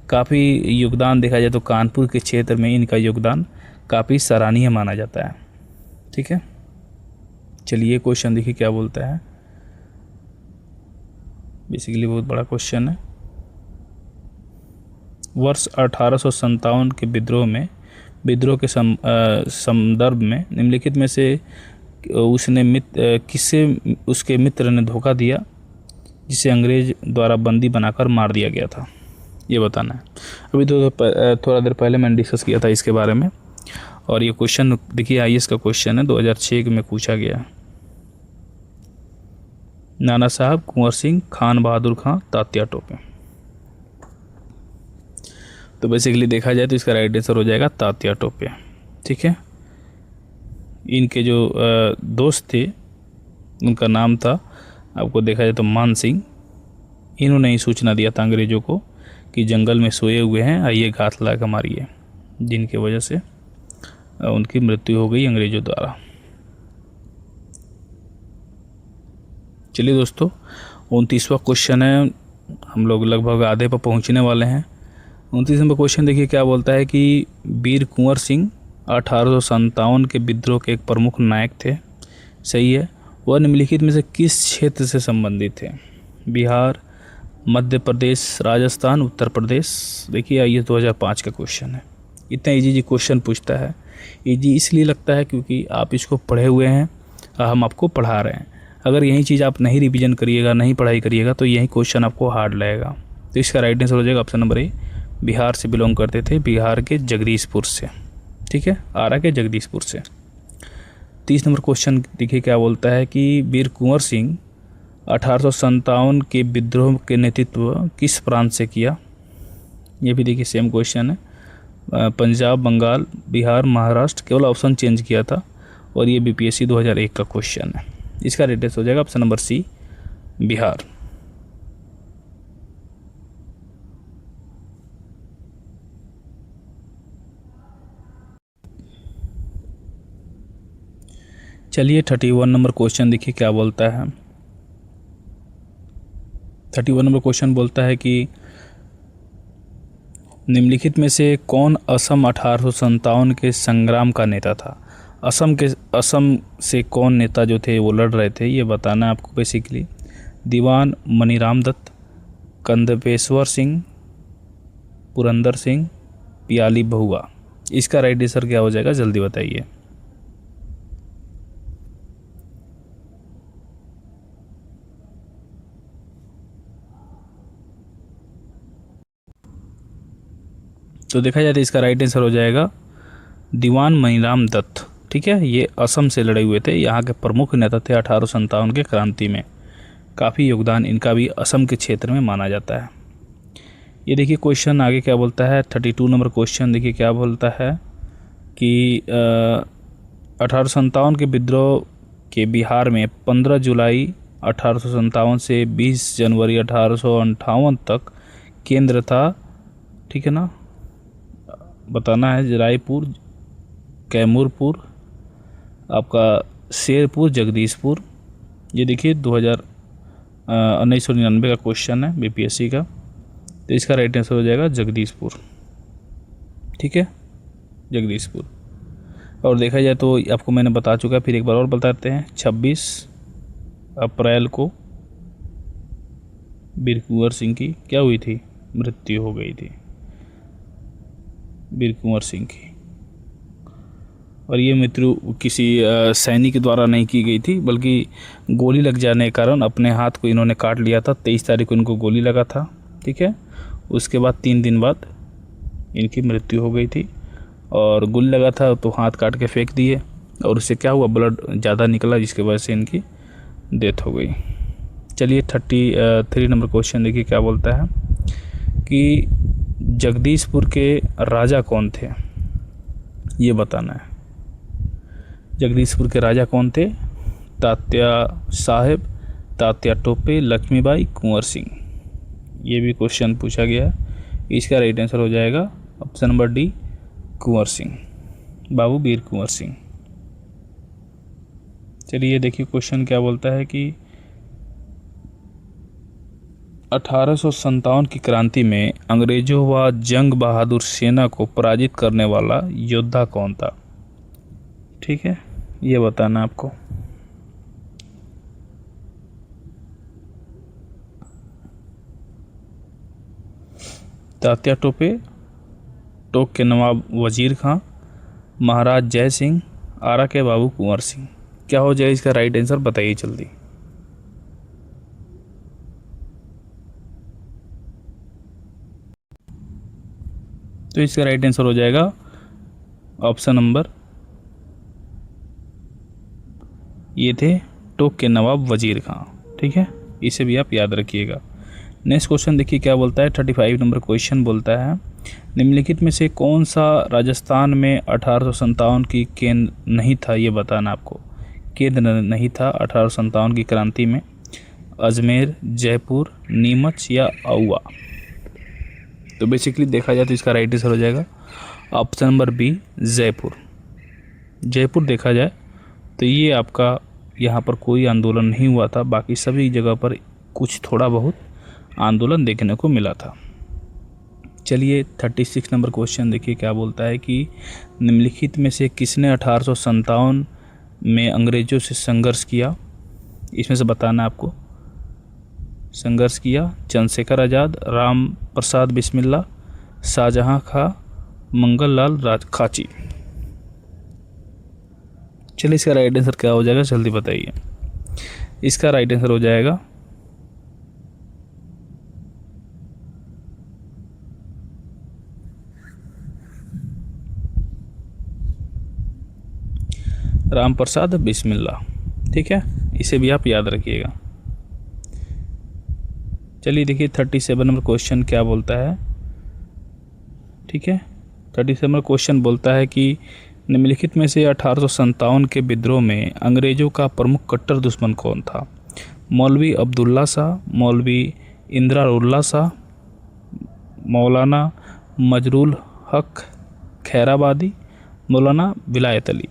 काफ़ी योगदान देखा जाए तो कानपुर के क्षेत्र में इनका योगदान काफ़ी सराहनीय माना जाता है। ठीक है, चलिए क्वेश्चन देखिए क्या बोलता है। बेसिकली बहुत बड़ा क्वेश्चन है। वर्ष 1857 के विद्रोह के संदर्भ में निम्नलिखित में से उसने किससे उसके मित्र ने धोखा दिया जिसे अंग्रेज द्वारा बंदी बनाकर मार दिया गया था, ये बताना है। अभी तो थोड़ा देर पहले मैंने डिस्कस किया था इसके बारे में, और ये क्वेश्चन देखिए IAS का क्वेश्चन है, 2006 में पूछा गया। नाना साहब, कुंवर सिंह, खान बहादुर खां, तात्या टोपे। तो बेसिकली देखा जाए तो इसका राइट आंसर हो जाएगा तात्या टोपे। ठीक है, इनके जो दोस्त थे उनका नाम था, आपको देखा जाए तो मान सिंह। इन्होंने ही सूचना दिया था अंग्रेज़ों को कि जंगल में सोए हुए हैं, आइए घात लगा मारिए, जिनकी वजह से उनकी मृत्यु हो गई अंग्रेज़ों द्वारा। चलिए दोस्तों, 29वां क्वेश्चन है, हम लोग लगभग आधे पर पहुंचने वाले हैं। 29 नंबर क्वेश्चन देखिए क्या बोलता है कि वीर कुंवर सिंह 1857 के विद्रोह के एक प्रमुख नायक थे। सही है, वह निम्नलिखित में से किस क्षेत्र से संबंधित थे? बिहार, मध्य प्रदेश, राजस्थान, उत्तर प्रदेश। देखिए ये 2005 का क्वेश्चन है। इतना इजी क्वेश्चन पूछता है। इजी इसलिए लगता है क्योंकि आप इसको पढ़े हुए हैं और हम आपको पढ़ा रहे हैं। अगर यही चीज़ आप नहीं रिवीजन करिएगा, नहीं पढ़ाई करिएगा, तो यही क्वेश्चन आपको हार्ड लगेगा। तो इसका राइट आंसर हो जाएगा ऑप्शन नंबर ए, बिहार से बिलोंग करते थे, बिहार के जगदीशपुर से। ठीक है, आरा के जगदीशपुर से। 30 नंबर क्वेश्चन देखिए क्या बोलता है कि वीर कुंवर सिंह 1857 के विद्रोह के नेतृत्व किस प्रांत से किया? ये भी देखिए सेम क्वेश्चन है। पंजाब, बंगाल, बिहार, महाराष्ट्र, केवल ऑप्शन चेंज किया था, और ये BPSC 2001 का क्वेश्चन है। इसका राइट आंसर हो जाएगा ऑप्शन नंबर सी, बिहार। चलिए 31 नंबर क्वेश्चन देखिए क्या बोलता है। 31 नंबर क्वेश्चन बोलता है कि निम्नलिखित में से कौन असम 1857 के संग्राम का नेता था? असम से कौन नेता जो थे वो लड़ रहे थे, ये बताना है आपको। बेसिकली दीवान मनीराम दत्त, कंदपेश्वर सिंह, पुरंदर सिंह, पियाली बहुआ। इसका राइट आंसर क्या हो जाएगा, जल्दी बताइए। तो देखा जाए तो इसका राइट आंसर हो जाएगा दीवान मनीराम दत्त। ठीक है, ये असम से लड़े हुए थे, यहाँ के प्रमुख नेता थे 1857 के क्रांति में। काफ़ी योगदान इनका भी असम के क्षेत्र में माना जाता है। ये देखिए क्वेश्चन आगे क्या बोलता है। 32 नंबर क्वेश्चन देखिए क्या बोलता है कि 1857 के विद्रोह के बिहार में 15 जुलाई 1857 से 20 जनवरी 1858 तक केंद्र था। ठीक है ना, बताना है। रायपुर, कैमूरपुर, आपका शेरपुर, जगदीशपुर। ये देखिए 1999 का क्वेश्चन है BPSC का। तो इसका राइट आंसर हो जाएगा जगदीशपुर। ठीक है, जगदीशपुर। और देखा जाए तो आपको मैंने बता चुका, फिर एक बार और बताते हैं। 26 अप्रैल को वीर कुंवर सिंह की क्या हुई थी, मृत्यु हो गई थी, वीर कुंवर सिंह की। और ये मृत्यु किसी सैनिक के द्वारा नहीं की गई थी, बल्कि गोली लग जाने के कारण अपने हाथ को इन्होंने काट लिया था। 23 तारीख को इनको गोली लगा था। ठीक है, उसके बाद 3 दिन बाद इनकी मृत्यु हो गई थी। और गोली लगा था तो हाथ काट के फेंक दिए, और उससे क्या हुआ, ब्लड ज़्यादा निकला, जिसकी वजह से इनकी डेथ हो गई। चलिए 33 नंबर क्वेश्चन देखिए क्या बोलता है कि जगदीशपुर के राजा कौन थे, ये बताना है। जगदीशपुर के राजा कौन थे? तात्या साहेब, तात्या टोपे, लक्ष्मीबाई, कुंवर सिंह। ये भी क्वेश्चन पूछा गया है। इसका राइट आंसर हो जाएगा option number D, Kunwar Singh, बाबू वीर कुंवर सिंह। चलिए देखिए क्वेश्चन क्या बोलता है कि 1857 की क्रांति में अंग्रेजों व जंग बहादुर सेना को पराजित करने वाला योद्धा कौन था? ठीक है, ये बताना आपको। तात्या टोपे, टोक के नवाब वजीर खां, महाराज जय सिंह, आरा के बाबू कुंवर सिंह। क्या हो जाए इसका राइट आंसर, बताइए जल्दी। तो इसका राइट आंसर हो जाएगा ऑप्शन नंबर, ये थे टोक के नवाब वजीर खां। ठीक है, इसे भी आप याद रखिएगा। नेक्स्ट क्वेश्चन देखिए क्या बोलता है। 35 नंबर क्वेश्चन बोलता है निम्नलिखित में से कौन सा राजस्थान में 1857 की केंद्र नहीं था, ये बताना आपको। केंद्र नहीं था 1857 की क्रांति में। अजमेर, जयपुर, नीमच या आउवा। तो बेसिकली देखा जाए तो इसका राइट आंसर हो जाएगा option number B, Jaipur. Jaipur देखा जाए तो ये आपका यहाँ पर कोई आंदोलन नहीं हुआ था, बाकी सभी जगह पर कुछ थोड़ा बहुत आंदोलन देखने को मिला था। चलिए 36 नंबर क्वेश्चन देखिए क्या बोलता है कि निम्नलिखित में से किसने 1857 में अंग्रेजों से संघर्ष किया, इसमें से बताना आपको। संघर्ष किया चंद्रशेखर आज़ाद, राम प्रसाद बिस्मिल्ला, शाहजहां खां, मंगल लाल खाची। चलिए इसका राइट आंसर क्या हो जाएगा, जल्दी बताइए। इसका राइट आंसर हो जाएगा राम प्रसाद बिस्मिल्ला। ठीक है, इसे भी आप याद रखिएगा। चलिए देखिए 37 नंबर क्वेश्चन क्या बोलता है। ठीक है, 37 नंबर क्वेश्चन बोलता है कि निम्नलिखित में से 1857 के विद्रोह में अंग्रेजों का प्रमुख कट्टर दुश्मन कौन था? मौलवी अब्दुल्ला शाह, मौलवी इंदिरा शाह, मौलाना मजरूल हक खैराबादी, मौलाना विलायत अली।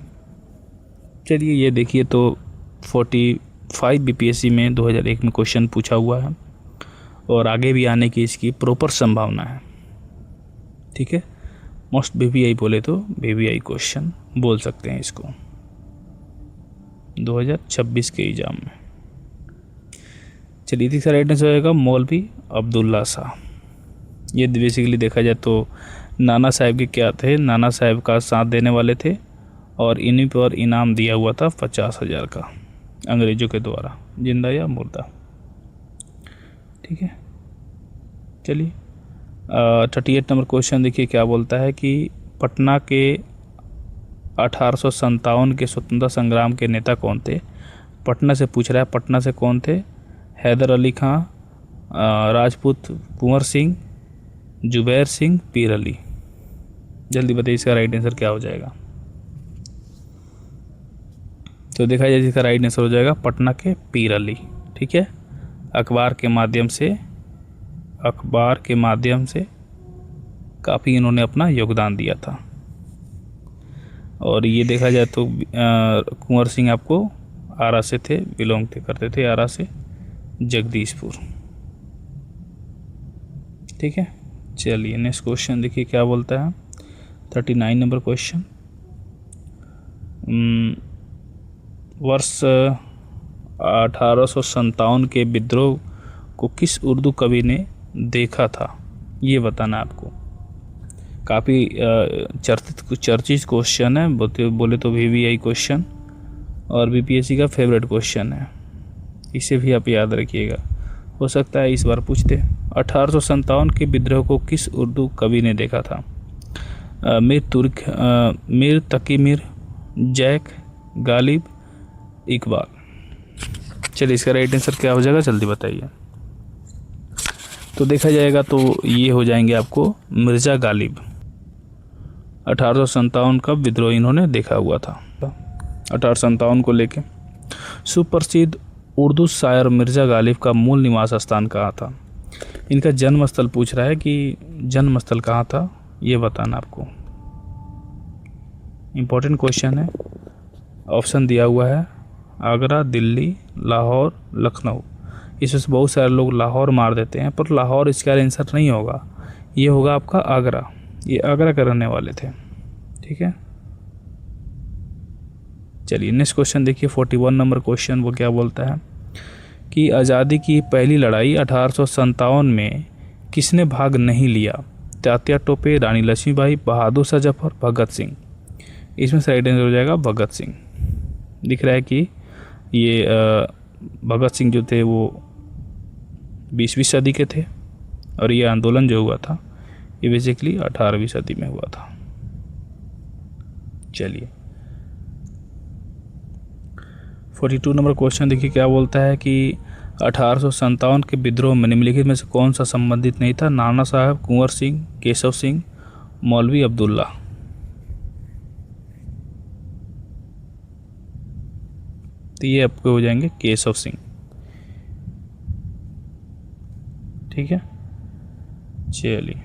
चलिए ये देखिए तो 45 बीपीएससी में 2001 में क्वेश्चन पूछा हुआ है और आगे भी आने की इसकी प्रॉपर संभावना है। ठीक है, मोस्ट बीबीआई बोले तो बीबीआई क्वेश्चन बोल सकते हैं इसको 2026 के एग्जाम में। चलिए इसका राइट आंसर होगा मौलवी अब्दुल्ला शाह। ये बेसिकली देखा जाए तो नाना साहब के क्या थे, नाना साहब का साथ देने वाले थे और इन्हीं पर इनाम दिया हुआ था 50,000 का अंग्रेजों के द्वारा, जिंदा या मुर्दा। ठीक है, चलिए 38 नंबर क्वेश्चन देखिए क्या बोलता है कि पटना के 1857 के स्वतंत्रता संग्राम के नेता कौन थे? पटना से पूछ रहा है, पटना से कौन थे? हैदर अली खां, राजपूत कुंवर सिंह, जुबैर सिंह, पीर अली। जल्दी बताइए इसका राइट आंसर क्या हो जाएगा। तो देखा जाए इसका राइट आंसर हो जाएगा पटना के पीर अली। ठीक है, अखबार के माध्यम से काफ़ी इन्होंने अपना योगदान दिया था। और ये देखा जाए तो कुंवर सिंह आपको आरा से थे, करते थे आरा से जगदीशपुर। ठीक है, चलिए नेक्स्ट क्वेश्चन देखिए क्या बोलता है। 39 नंबर क्वेश्चन, वर्ष 1857 के विद्रोह को किस उर्दू कवि ने देखा था, ये बताना आपको। काफ़ी चर्चित क्वेश्चन है, बोले तो वीवीआई क्वेश्चन और बीपीएससी का फेवरेट क्वेश्चन है, इसे भी आप याद रखिएगा, हो सकता है इस बार पूछते। 1857 के विद्रोह को किस उर्दू कवि ने देखा था? मीर तकी मीर, जैक, गालिब, इकबाल। चलिए इसका राइट आंसर क्या हो जाएगा जल्दी बताइए। तो देखा जाएगा तो ये हो जाएंगे आपको मिर्ज़ा गालिब। 1857 का विद्रोह इन्होंने देखा हुआ था 1857 को लेके। सुप्रसिद्ध उर्दू शायर मिर्ज़ा गालिब का मूल निवास स्थान कहाँ था? इनका जन्म स्थल पूछ रहा है कि जन्म स्थल कहाँ था, ये बताना आपको। इम्पोर्टेंट क्वेश्चन है। ऑप्शन दिया हुआ है आगरा, दिल्ली, लाहौर, लखनऊ। इसमें से बहुत सारे लोग लाहौर मार देते हैं, पर लाहौर इसका आंसर नहीं होगा, ये होगा आपका आगरा। ये आगरा के रहने वाले थे, ठीक है। चलिए नेक्स्ट क्वेश्चन देखिए 41 नंबर क्वेश्चन। वो क्या बोलता है कि आज़ादी की पहली लड़ाई 1857 में किसने भाग नहीं लिया? तात्या टोपे, रानी लक्ष्मीबाई, बहादुर शाह जफर, भगत सिंह। इसमें से राइट आंसर हो जाएगा भगत सिंह। दिख रहा है कि ये भगत सिंह जो थे वो 20वीं सदी के थे और ये आंदोलन जो हुआ था ये बेसिकली 18वीं सदी में हुआ था। चलिए 42 नंबर क्वेश्चन देखिए क्या बोलता है कि 1857 के विद्रोह में निम्नलिखित में से कौन सा संबंधित नहीं था? नाना साहब, कुंवर सिंह, केशव सिंह, मौलवी अब्दुल्ला। तो ये आपके हो जाएंगे केशव सिंह, ठीक है। चलिए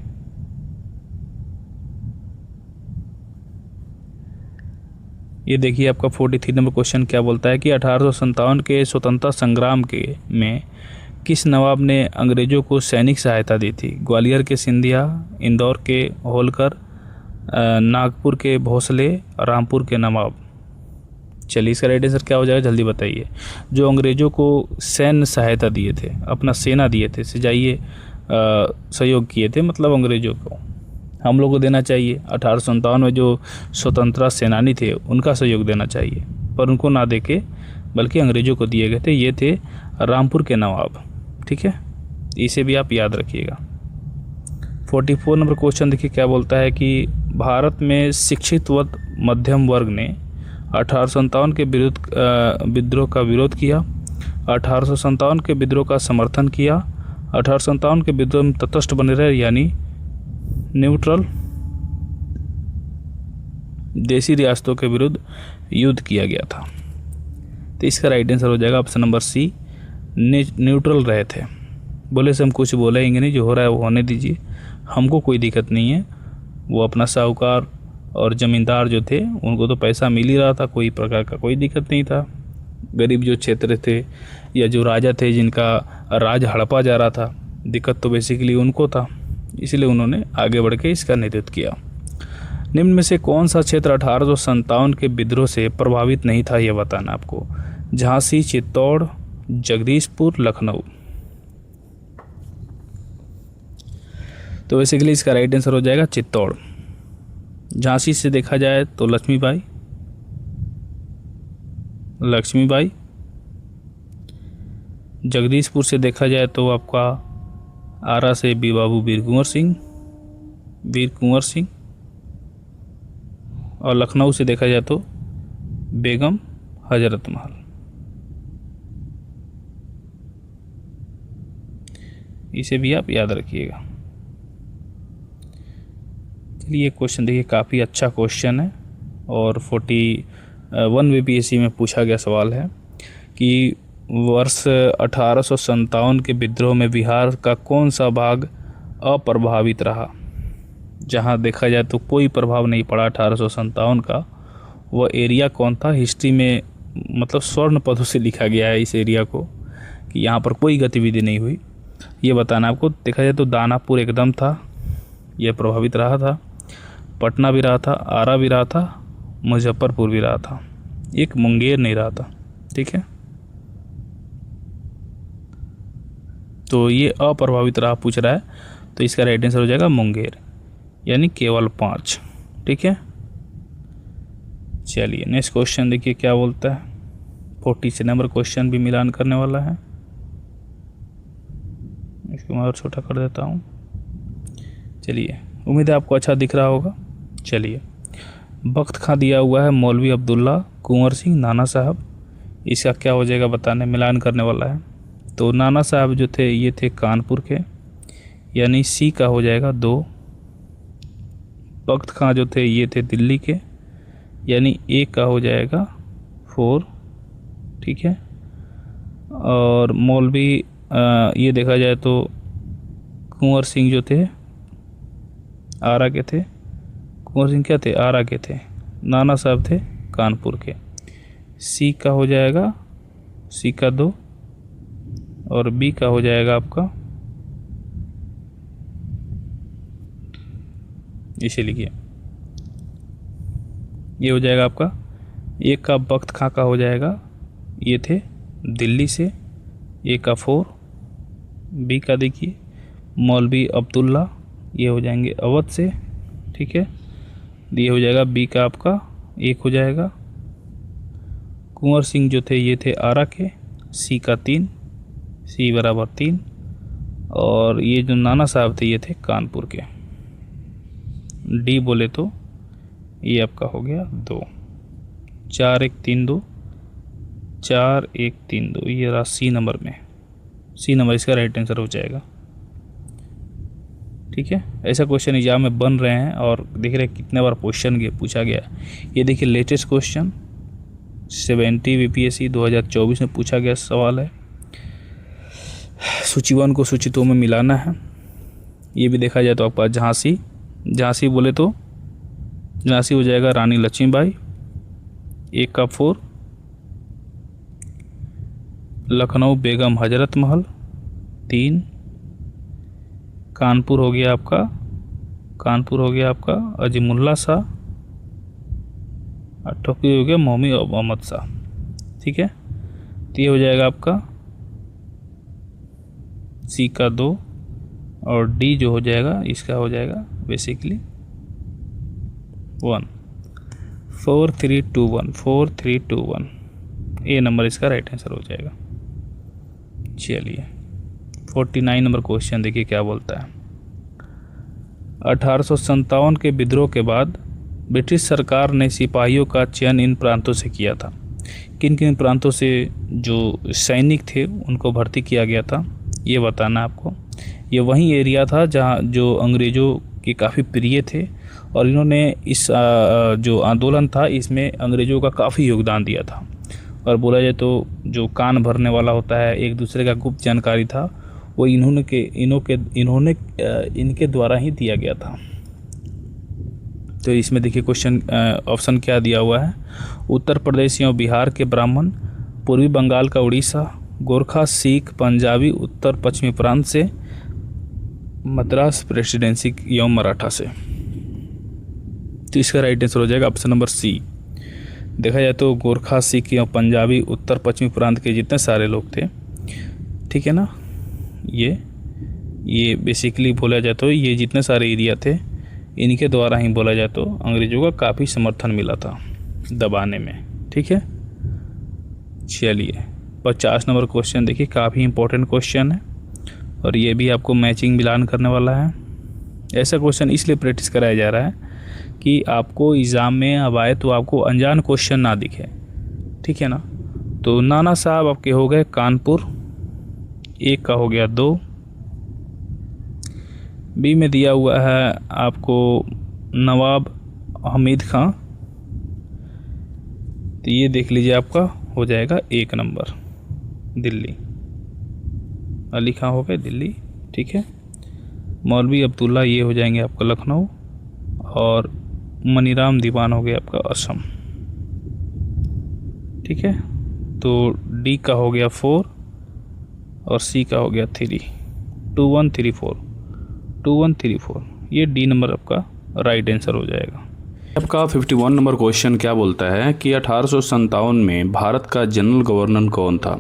ये देखिए आपका 43 नंबर क्वेश्चन क्या बोलता है कि 1857 के स्वतंत्रता संग्राम के में किस नवाब ने अंग्रेज़ों को सैनिक सहायता दी थी? ग्वालियर के सिंधिया, इंदौर के होलकर, नागपुर के भोसले, रामपुर के नवाब। चलिए इसका राइट आंसर क्या हो जाएगा जल्दी बताइए। जो अंग्रेज़ों को सैन्य सहायता दिए थे, अपना सेना दिए थे, सिजाइए सहयोग किए थे, मतलब अंग्रेज़ों को हम लोग को देना चाहिए। 1857 में जो स्वतंत्रता सेनानी थे उनका सहयोग देना चाहिए, पर उनको ना देके बल्कि अंग्रेज़ों को दिए गए थे। ये थे रामपुर के नवाब, ठीक है। इसे भी आप याद रखिएगा। 44 नंबर क्वेश्चन देखिए क्या बोलता है कि भारत में शिक्षित व मध्यम वर्ग ने 1857 के विद्रोह का विरोध किया, 1857 के विद्रोह का समर्थन किया, 1857 के विद्रोह में तटस्थ बने रहे यानी न्यूट्रल, देसी रियासतों के विरुद्ध युद्ध किया गया था। तो इसका राइट आंसर हो जाएगा ऑप्शन नंबर सी, न्यूट्रल रहे थे। बोले से हम कुछ बोलेंगे नहीं, जो हो रहा है वो होने दीजिए, हमको कोई दिक्कत नहीं है। वो अपना साहूकार और ज़मींदार जो थे उनको तो पैसा मिल ही रहा था, कोई प्रकार का कोई दिक्कत नहीं था। गरीब जो क्षेत्र थे या जो राजा थे जिनका राज हड़पा जा रहा था, दिक्कत तो बेसिकली उनको था, इसलिए उन्होंने आगे बढ़ के इसका नेतृत्व किया। निम्न में से कौन सा क्षेत्र 1857 के विद्रोह से प्रभावित नहीं था, यह बताना आपको। झांसी, चित्तौड़, जगदीशपुर, लखनऊ। तो बेसिकली इसका राइट आंसर हो जाएगा चित्तौड़। झांसी से देखा जाए तो लक्ष्मीबाई, जगदीशपुर से देखा जाए तो आपका आरा से बाबू वीर कुंवर सिंह, और लखनऊ से देखा जाए तो बेगम हजरत महल। इसे भी आप याद रखिएगा। चलिए क्वेश्चन देखिए काफ़ी अच्छा क्वेश्चन है और 41 बीपीएससी में पूछा गया सवाल है कि वर्ष 1857 के विद्रोह में बिहार का कौन सा भाग अप्रभावित रहा? जहां देखा जाए तो कोई प्रभाव नहीं पड़ा 1857 का। वह एरिया कौन था? हिस्ट्री में मतलब स्वर्ण पदों से लिखा गया है इस एरिया को कि यहाँ पर कोई गतिविधि नहीं हुई, ये बताना आपको। देखा जाए तो दानापुर एकदम था, यह प्रभावित रहा था। पटना भी रहा था, आरा भी रहा था, मुजफ्फरपुर भी रहा था, एक मुंगेर नहीं रहा था, ठीक है। तो ये अप्रभावित रहा पूछ रहा है, तो इसका राइट आंसर हो जाएगा मुंगेर, यानी केवल 5, ठीक है। चलिए नेक्स्ट क्वेश्चन देखिए क्या बोलता है। 46 नंबर क्वेश्चन भी मिलान करने वाला है, इसको मैं और छोटा कर देता हूँ। चलिए उम्मीद है आपको अच्छा दिख रहा होगा। चलिए वक्त खां दिया हुआ है मौलवी अब्दुल्ला, कुंवर सिंह, नाना साहब, इसका क्या हो जाएगा बताने, मिलान करने वाला है। तो नाना साहब जो थे ये थे कानपुर के, यानी सी का हो जाएगा 2। बख्त खां जो थे ये थे दिल्ली के, यानी ए का हो जाएगा 4। ठीक है। और मौलवी ये देखा जाए तो कुंवर सिंह जो थे आरा के थे, कुंवर सिंह क्या थे, आरा के थे। नाना साहब थे कानपुर के। सी का हो जाएगा, सी का 2, और बी का हो जाएगा आपका, इसे लिखिए, ये हो जाएगा आपका। एक का बख्त खां का हो जाएगा, ये थे दिल्ली से, ए का 4। बी का देखिए मौलवी अब्दुल्ला, ये हो जाएंगे अवध से। ठीक है। ये हो जाएगा बी का आपका 1 हो जाएगा। कुंवर सिंह जो थे ये थे आरा के, सी का 3, सी बराबर 3। और ये जो नाना साहब थे ये थे कानपुर के। डी बोले तो ये आपका हो गया 2। 4 1 3 2, 4 1 3 2, ये रहा सी नंबर में। सी नंबर इसका राइट आंसर हो जाएगा। ठीक है। ऐसा क्वेश्चन एग्जाम में बन रहे हैं और देख रहे हैं कितने बार क्वेश्चन पूछा गया। ये देखिए लेटेस्ट क्वेश्चन 70 बीपीएससी 2024 में पूछा गया सवाल है। सूची 1 को सूची 2 में मिलाना है। ये भी देखा जाए तो आपका झांसी, झांसी बोले तो झांसी हो जाएगा रानी लक्ष्मीबाई, 1 का 4। लखनऊ बेगम हजरत महल, 3। कानपुर हो गया आपका, कानपुर हो गया आपका अजीमुल्ला शाह, ठोकी हो गया मोहम्मद मोहम्मद शाह। ठीक है। तो ये हो जाएगा आपका सी का 2, और डी जो हो जाएगा इसका हो जाएगा बेसिकली 1। 4 3 2 1, 4 3 2 1, ए नंबर इसका राइट आंसर हो जाएगा। चलिए 49 नंबर क्वेश्चन देखिए क्या बोलता है। 1857 के विद्रोह के बाद ब्रिटिश सरकार ने सिपाहियों का चयन इन प्रांतों से किया था। किन किन प्रांतों से जो सैनिक थे उनको भर्ती किया गया था ये बताना है आपको। ये वही एरिया था जहाँ जो अंग्रेज़ों के काफ़ी प्रिय थे, और इन्होंने इस जो आंदोलन था इसमें अंग्रेज़ों का काफ़ी योगदान दिया था। और बोला जाए तो जो कान भरने वाला होता है, एक दूसरे का गुप्त जानकारी था, वो इन्होंने इनके द्वारा ही दिया गया था। तो इसमें देखिए क्वेश्चन ऑप्शन क्या दिया हुआ है। उत्तर प्रदेश एवं बिहार के ब्राह्मण, पूर्वी बंगाल का उड़ीसा, गोरखा, सिख, पंजाबी उत्तर पश्चिमी प्रांत से, मद्रास प्रेसिडेंसी एवं मराठा से। तो इसका राइट आंसर हो जाएगा ऑप्शन नंबर सी। देखा जाए तो गोरखा, सिख एवं पंजाबी उत्तर पश्चिमी प्रांत के जितने सारे लोग थे, ठीक है ना, ये बेसिकली बोला जाए तो ये जितने सारे एरिया थे इनके द्वारा ही बोला जाए तो अंग्रेज़ों का काफ़ी समर्थन मिला था दबाने में। ठीक है। चलिए 50 नंबर क्वेश्चन देखिए, काफ़ी इंपॉर्टेंट क्वेश्चन है और ये भी आपको मैचिंग मिलान करने वाला है। ऐसा क्वेश्चन इसलिए प्रैक्टिस कराया जा रहा है कि आपको एग्ज़ाम में अब आए तो आपको अनजान क्वेश्चन ना दिखे। ठीक है ना। तो नाना साहब आपके हो गए कानपुर, 1 का हो गया 2। बी में दिया हुआ है आपको नवाब हमीद खां, तो ये देख लीजिए आपका हो जाएगा 1 नंबर दिल्ली, अली खां हो गए दिल्ली। ठीक है। मौलवी अब्दुल्ला ये हो जाएंगे आपका लखनऊ, और मनीराम दीवान हो गया आपका असम। ठीक है। तो डी का हो गया 4 और सी का हो गया 3, 2 1 3 4, 2 1 3 4, ये डी नंबर आपका राइट आंसर हो जाएगा। आपका 51 नंबर क्वेश्चन क्या बोलता है कि 1857 में भारत का जनरल गवर्नर कौन था।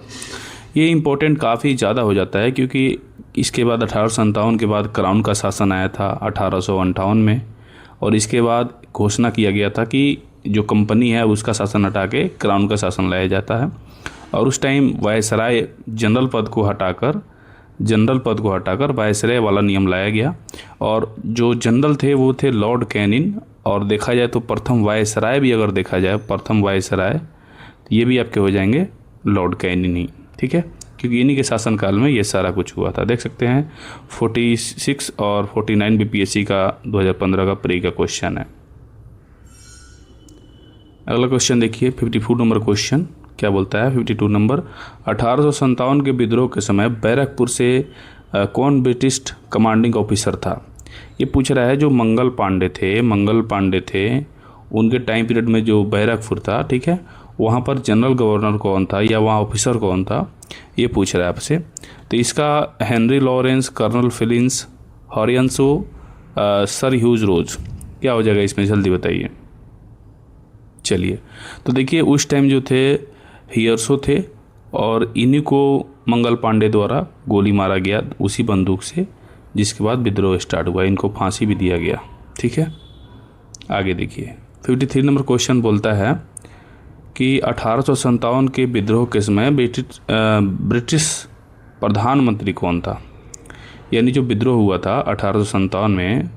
ये इम्पोर्टेंट काफ़ी ज़्यादा हो जाता है क्योंकि इसके बाद 1857 के बाद क्राउन का शासन आया था 1858 में, और इसके बाद घोषणा किया गया था कि जो कंपनी है उसका शासन हटा के क्राउन का शासन लाया जाता है। और उस टाइम वायसराय जनरल पद को हटाकर जनरल पद को हटाकर वायसराय वाला नियम लाया गया, और जो जनरल थे वो थे लॉर्ड कैनिंग, और देखा जाए तो प्रथम वायसराय भी, अगर देखा जाए प्रथम वायसराय, तो ये भी आपके हो जाएंगे लॉर्ड कैनिंग ही, ठीक है, क्योंकि इन्हीं के शासनकाल में ये सारा कुछ हुआ था। देख सकते हैं 46 और 49 बीपीएससी का 2015 का प्री का क्वेश्चन है। अगला क्वेश्चन देखिए 52 नंबर क्वेश्चन क्या बोलता है। 52 नंबर, 1857 के विद्रोह के समय बैरकपुर से कौन ब्रिटिश कमांडिंग ऑफिसर था। ये पूछ रहा है जो मंगल पांडे थे उनके टाइम पीरियड में जो बैरकपुर था, ठीक है, वहाँ पर जनरल गवर्नर कौन था या वहाँ ऑफिसर कौन था, ये पूछ रहा है आपसे। तो इसका हेनरी लॉरेंस, कर्नल फिलिंस, हॉरियंसो, सर ह्यूज रोज, क्या हो जाएगा इसमें, जल्दी बताइए। चलिए, तो देखिए उस टाइम जो थे हियर्सो थे, और इन्हीं को मंगल पांडे द्वारा गोली मारा गया उसी बंदूक से, जिसके बाद विद्रोह स्टार्ट हुआ, इनको फांसी भी दिया गया, ठीक है। आगे देखिए 53 नंबर क्वेश्चन बोलता है कि 1857 के विद्रोह के समय ब्रिटिश प्रधानमंत्री कौन था। यानी जो विद्रोह हुआ था 1857 में,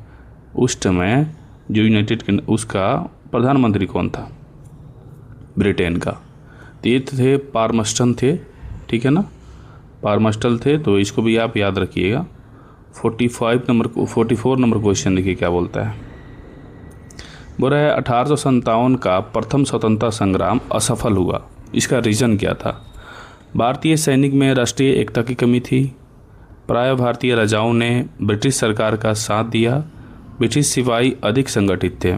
उस समय जो यूनाइटेड किंगडम, उसका प्रधानमंत्री कौन था ब्रिटेन का। तो ये थे पार्मस्टन थे, ठीक है ना, पार्मस्टल थे, तो इसको भी आप याद रखिएगा। 44 नंबर क्वेश्चन देखिए क्या बोलता है। बोल रहा है 1857 का प्रथम स्वतंत्रता संग्राम असफल हुआ, इसका रीज़न क्या था। भारतीय सैनिक में राष्ट्रीय एकता की कमी थी, प्राय भारतीय राजाओं ने ब्रिटिश सरकार का साथ दिया, ब्रिटिश सिपाही अधिक संगठित थे,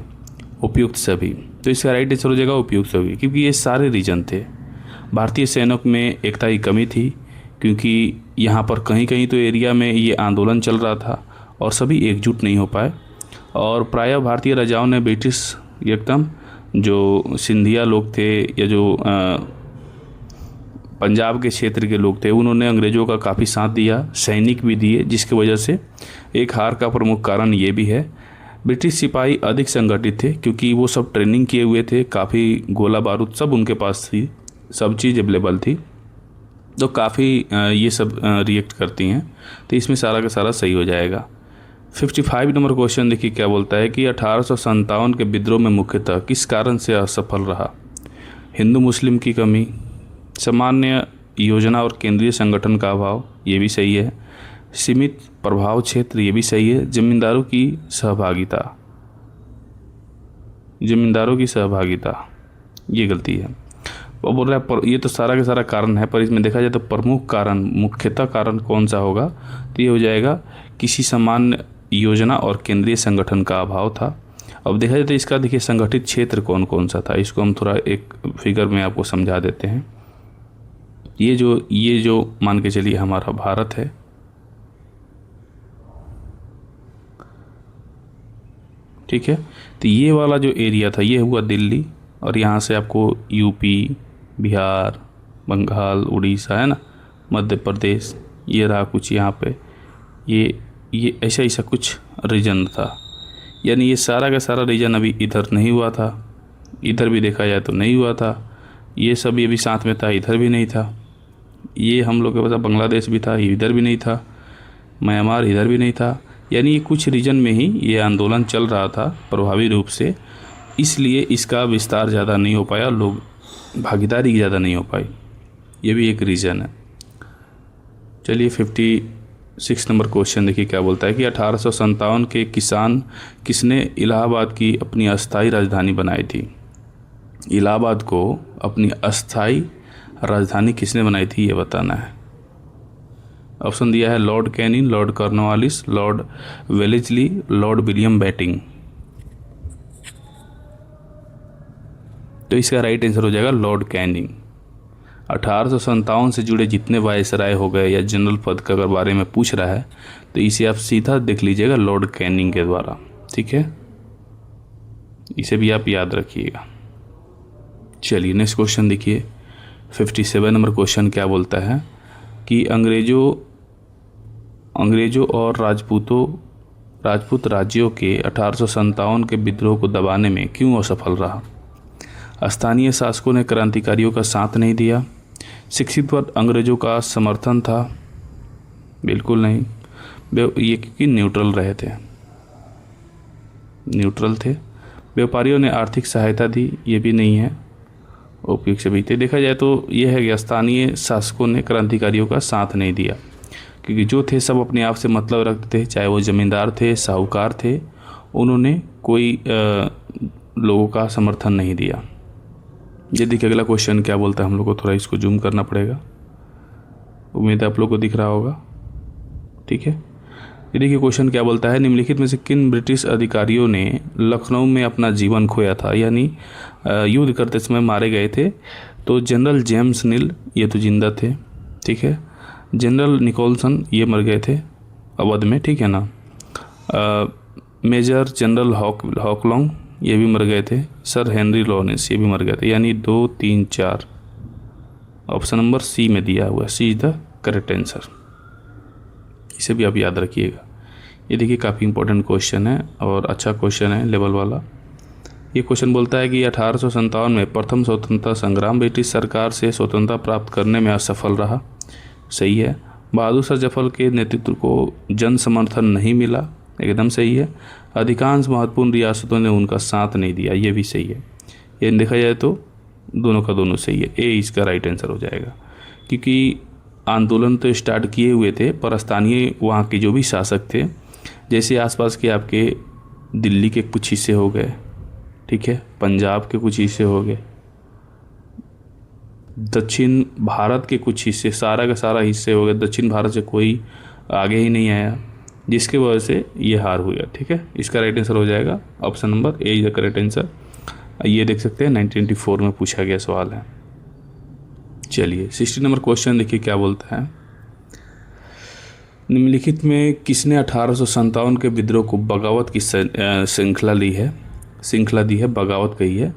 उपयुक्त सभी। तो इसका राइट आंसर हो जाएगा उपयुक्त सभी, क्योंकि ये सारे रीजन थे। भारतीय सैनिक में एकता की कमी थी, क्योंकि यहाँ पर कहीं कहीं तो एरिया में ये आंदोलन चल रहा था और सभी एकजुट नहीं हो पाए, और प्रायः भारतीय राजाओं ने ब्रिटिश एकदम जो सिंधिया लोग थे या जो पंजाब के क्षेत्र के लोग थे, उन्होंने अंग्रेज़ों का काफ़ी साथ दिया, सैनिक भी दिए, जिसकी वजह से एक हार का प्रमुख कारण ये भी है। ब्रिटिश सिपाही अधिक संगठित थे, क्योंकि वो सब ट्रेनिंग किए हुए थे, काफ़ी गोला बारूद सब उनके पास थी, सब चीज़ अवेलेबल थी, तो काफ़ी ये सब रिएक्ट करती हैं। तो इसमें सारा का सारा सही हो जाएगा। 55 नंबर क्वेश्चन देखिए क्या बोलता है कि 1857 के विद्रोह में मुख्यतः किस कारण से असफल रहा। हिंदू मुस्लिम की कमी, सामान्य योजना और केंद्रीय संगठन का अभाव, ये भी सही है, सीमित प्रभाव क्षेत्र, ये भी सही है, जमींदारों की सहभागिता, ये गलती है। वो बोल रहा है ये तो सारा का सारा कारण है, पर इसमें देखा जाए तो प्रमुख कारण, मुख्यतः कारण कौन सा होगा, तो ये हो जाएगा किसी सामान्य योजना और केंद्रीय संगठन का अभाव था। अब देखा जाए तो इसका देखिए संगठित क्षेत्र कौन कौन सा था, इसको हम थोड़ा एक फिगर में आपको समझा देते हैं। ये जो मान के चलिए हमारा भारत है, ठीक है, तो ये वाला जो एरिया था ये हुआ दिल्ली, और यहाँ से आपको यूपी, बिहार, बंगाल, उड़ीसा है ना, मध्य प्रदेश, ये रहा कुछ यहाँ पे, ये ऐसा कुछ रीजन था। यानी ये सारा का सारा रीजन अभी इधर नहीं हुआ था, इधर भी देखा जाए तो नहीं हुआ था, ये सब ये भी साथ में था, इधर भी नहीं था, ये हम लोग के पास बांग्लादेश भी था, इधर भी नहीं था, म्यांमार इधर भी नहीं था। यानी ये कुछ रीजन में ही ये आंदोलन चल रहा था प्रभावी रूप से, इसलिए इसका विस्तार ज़्यादा नहीं हो पाया, लोग भागीदारी ज़्यादा नहीं हो पाई, ये भी एक रीज़न है। चलिए 56 नंबर क्वेश्चन देखिए क्या बोलता है कि 1857 के किसान किसने इलाहाबाद की अपनी अस्थाई राजधानी बनाई थी। इलाहाबाद को अपनी अस्थाई राजधानी किसने बनाई थी, ये बताना है। ऑप्शन दिया है Lord Canning, Lord Cornwallis, Lord Wellesley, Lord William Bentinck. तो इसका राइट आंसर हो जाएगा लॉर्ड कैनिंग। 1857 से जुड़े जितने वायसराय हो गए या जनरल पद का अगर बारे में पूछ रहा है तो इसे आप सीधा देख लीजिएगा लॉर्ड कैनिंग के द्वारा, ठीक है, इसे भी आप याद रखिएगा। चलिए नेक्स्ट क्वेश्चन देखिए 57 नंबर क्वेश्चन क्या बोलता है कि अंग्रेजों और राजपूत राज्यों के 1857 के विद्रोह को दबाने में क्यों असफल रहा। स्थानीय शासकों ने क्रांतिकारियों का साथ नहीं दिया, शिक्षित वर्ग अंग्रेजों का समर्थन था, बिल्कुल नहीं। ये क्योंकि न्यूट्रल रहे थे, न्यूट्रल थे। व्यापारियों ने आर्थिक सहायता दी, ये भी नहीं है। उपयुक्त सभी थे। देखा जाए तो यह है कि स्थानीय शासकों ने क्रांतिकारियों का साथ नहीं दिया, क्योंकि जो थे सब अपने आप से मतलब रखते थे, चाहे वो ज़मींदार थे, साहूकार थे, उन्होंने कोई लोगों का समर्थन नहीं दिया। ये देखिए अगला क्वेश्चन क्या बोलता है, हम लोग को थोड़ा इसको जूम करना पड़ेगा, उम्मीद है आप लोग को दिख रहा होगा। ठीक है, ये देखिए क्वेश्चन क्या बोलता है, निम्नलिखित में से किन ब्रिटिश अधिकारियों ने लखनऊ में अपना जीवन खोया था, यानी युद्ध करते समय मारे गए थे। तो जनरल जेम्स नील, ये तो जिंदा थे। ठीक है, जनरल निकोलसन, ये मर गए थे अवध में। ठीक है ना। मेजर जनरल हॉकलॉन्ग, ये भी मर गए थे। सर हेनरी लॉरेंस, ये भी मर गए थे। यानी 2, 3, 4 ऑप्शन नंबर सी में दिया हुआ है, C is the correct answer. इसे भी आप याद रखिएगा। ये देखिए काफ़ी इंपॉर्टेंट क्वेश्चन है और अच्छा क्वेश्चन है, लेवल वाला। ये क्वेश्चन बोलता है कि 1857 में प्रथम स्वतंत्रता संग्राम ब्रिटिश सरकार से स्वतंत्रता प्राप्त करने में असफल रहा। सही है। बहादुर शाह जफर के नेतृत्व को जन समर्थन नहीं मिला, एकदम सही है। अधिकांश महत्वपूर्ण रियासतों ने उनका साथ नहीं दिया, ये भी सही है। ये देखा जाए तो दोनों का दोनों सही है, ए इसका राइट आंसर हो जाएगा। क्योंकि आंदोलन तो स्टार्ट किए हुए थे, पर स्थानीय वहाँ के जो भी शासक थे, जैसे आसपास के आपके दिल्ली के कुछ हिस्से हो गए, ठीक है, पंजाब के कुछ हिस्से हो गए, दक्षिण भारत के कुछ हिस्से, सारा का सारा हिस्से हो गए, दक्षिण भारत से कोई आगे ही नहीं आया, जिसके वजह से ये हार हुआ। ठीक है, इसका राइट आंसर हो जाएगा option number A is the correct answer. ये देख सकते हैं 1994 में पूछा गया सवाल है। चलिए 60 नंबर क्वेश्चन देखिए क्या बोलता है, निम्नलिखित में किसने 1857 के विद्रोह को बगावत की श्रृंखला दी है, बगावत कही है।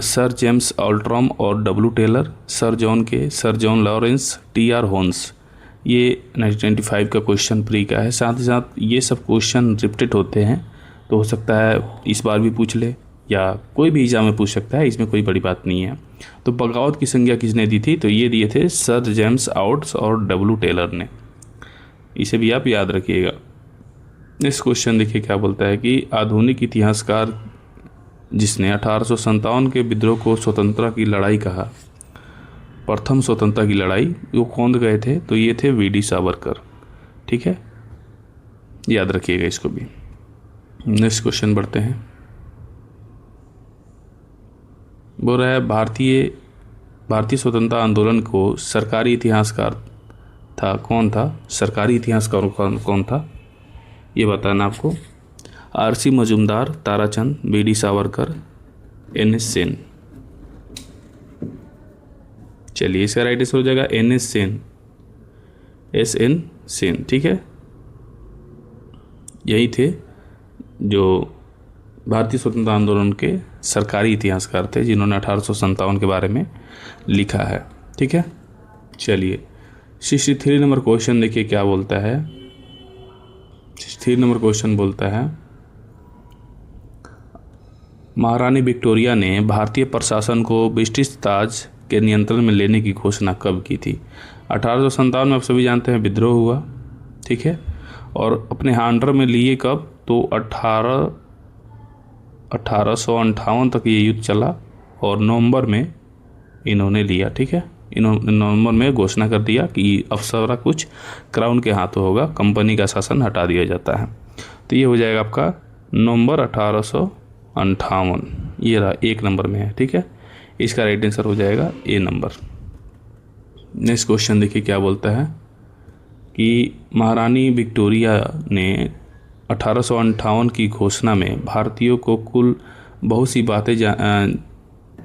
सर जेम्स ऑल्ट्रॉम और W Taylor, Sir John Lawrence, T R. Holmes. ये 1995 का क्वेश्चन प्री का है। साथ ही साथ ये सब क्वेश्चन रिपीटेड होते हैं, तो हो सकता है इस बार भी पूछ ले या कोई भी एग्जाम में पूछ सकता है, इसमें कोई बड़ी बात नहीं है। तो बगावत की संज्ञा किसने दी थी, तो ये दिए थे सर जेम्स आउट्स और डब्ल्यू टेलर ने। इसे भी आप याद रखिएगा। नेक्स्ट क्वेश्चन देखिए क्या बोलता है कि आधुनिक इतिहासकार जिसने 1857 के विद्रोह को स्वतंत्रता की लड़ाई कहा, प्रथम स्वतंत्रता की लड़ाई, वो कौन गए थे, तो ये थे वी.डी. सावरकर। ठीक है, याद रखिएगा इसको भी। नेक्स्ट क्वेश्चन बढ़ते हैं। बोल रहा है भारतीय स्वतंत्रता आंदोलन को सरकारी इतिहासकार था, कौन था, सरकारी इतिहासकार कौन था, ये बताना आपको। RC. Majumdar, Tarachand, BD. Savarkar, NS. Sen. चलिए इसका राइट आंसर हो जाएगा एन.एस. सेन, S.N. सेन। ठीक है, यही थे जो भारतीय स्वतंत्रता आंदोलन के सरकारी इतिहासकार थे, जिन्होंने 1857 के बारे में लिखा है। ठीक है, चलिए 63 नंबर क्वेश्चन देखिए क्या बोलता है। 63 नंबर क्वेश्चन बोलता है, महारानी विक्टोरिया ने भारतीय प्रशासन को ब्रिटिश ताज के नियंत्रण में लेने की घोषणा कब की थी। 1857 में आप सभी जानते हैं विद्रोह हुआ। ठीक है, और अपने अंडर में लिए कब, तो 1858 तक ये युद्ध चला और नवंबर में इन्होंने लिया। ठीक है, इन्होंने नवंबर में घोषणा कर दिया कि अब सारा कुछ क्राउन के हाथों होगा, कंपनी का शासन हटा दिया जाता है। तो ये हो जाएगा आपका नवंबर 1858, ये रहा 1 नंबर में है। ठीक है, इसका राइट आंसर हो जाएगा ए नंबर। नेक्स्ट क्वेश्चन देखिए क्या बोलता है कि महारानी विक्टोरिया ने 1858 की घोषणा में भारतीयों को कुल बहुत सी बातें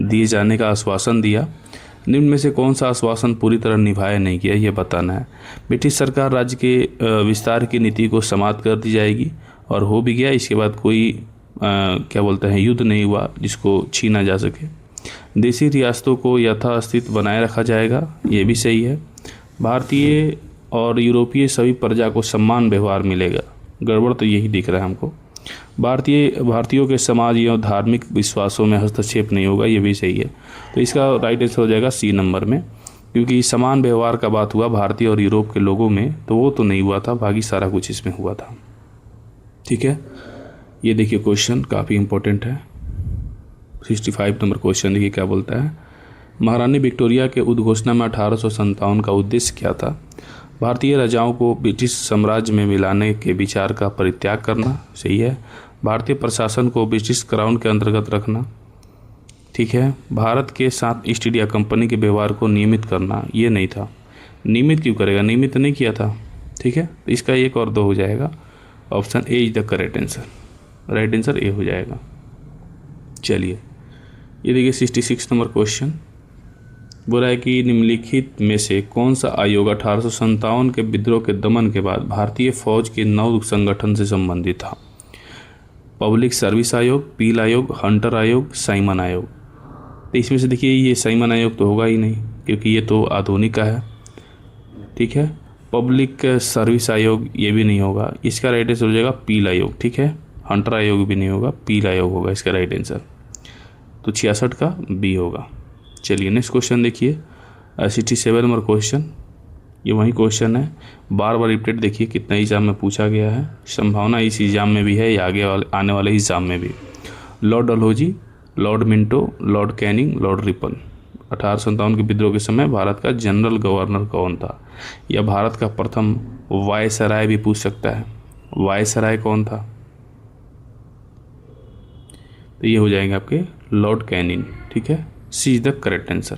दिए जाने का आश्वासन दिया। निम्न में से कौन सा आश्वासन पूरी तरह निभाया नहीं गया, ये बताना है। ब्रिटिश सरकार राज्य के विस्तार की नीति को समाप्त कर दी जाएगी, और हो भी गया। इसके बाद कोई क्या बोलते हैं युद्ध नहीं हुआ जिसको छीना जा सके। देसी रियासतों को यथास्थिति बनाए रखा जाएगा, ये भी सही है। भारतीय और यूरोपीय सभी प्रजा को समान व्यवहार मिलेगा, गड़बड़ तो यही दिख रहा है हमको। भारतीयों के समाज एवं धार्मिक विश्वासों में हस्तक्षेप नहीं होगा, ये भी सही है। तो इसका राइट आंसर हो जाएगा सी नंबर में। क्योंकि समान व्यवहार का बात हुआ भारतीय और यूरोप के लोगों में, तो वो तो नहीं हुआ था, बाकी सारा कुछ इसमें हुआ था। ठीक है, ये देखिए क्वेश्चन काफ़ी इंपॉर्टेंट है। 65 नंबर क्वेश्चन देखिए क्या बोलता है। महारानी विक्टोरिया के उद्घोषणा में 1857 का उद्देश्य क्या था? भारतीय राजाओं को ब्रिटिश साम्राज्य में मिलाने के विचार का परित्याग करना, सही है। भारतीय प्रशासन को ब्रिटिश क्राउन के अंतर्गत रखना, ठीक है। भारत के साथ ईस्ट इंडिया कंपनी के व्यवहार को नियमित करना, ये नहीं था। नियमित क्यों करेगा, नियमित नहीं किया था, ठीक है। तो इसका एक और दो हो जाएगा। Option A is the correct answer, right answer A हो जाएगा। चलिए ये देखिए 66 नंबर क्वेश्चन बोला है कि निम्नलिखित में से कौन सा आयोग 1857 के विद्रोह के दमन के बाद भारतीय फौज के नव संगठन से संबंधित था? पब्लिक सर्विस आयोग, पील आयोग, हंटर आयोग, साइमन आयोग। तो इसमें से देखिए ये साइमन आयोग तो होगा ही नहीं, क्योंकि ये तो आधुनिक का है, ठीक है। पब्लिक सर्विस आयोग ये भी नहीं होगा, इसका राइट आंसर हो जाएगा पील आयोग, ठीक है। हंटर आयोग भी नहीं होगा, पील आयोग होगा इसका राइट आंसर। तो 66 का बी होगा। चलिए नेक्स्ट क्वेश्चन देखिए 67 नंबर क्वेश्चन, ये वही क्वेश्चन है, बार बार रिपीट देखिए कितना एग्जाम में पूछा गया है, संभावना इस एग्जाम में भी है या आने वाले एग्जाम में भी। Lord Dalhousie, Lord Minto, Lord Canning, Lord Ripon. 1857 के विद्रोह के समय भारत का जनरल गवर्नर कौन था? या भारत का प्रथम वायसराय भी पूछ सकता है, वायसराय कौन था? तो ये हो जाएंगे आपके लॉर्ड कैनिंग, ठीक है। C is the correct answer.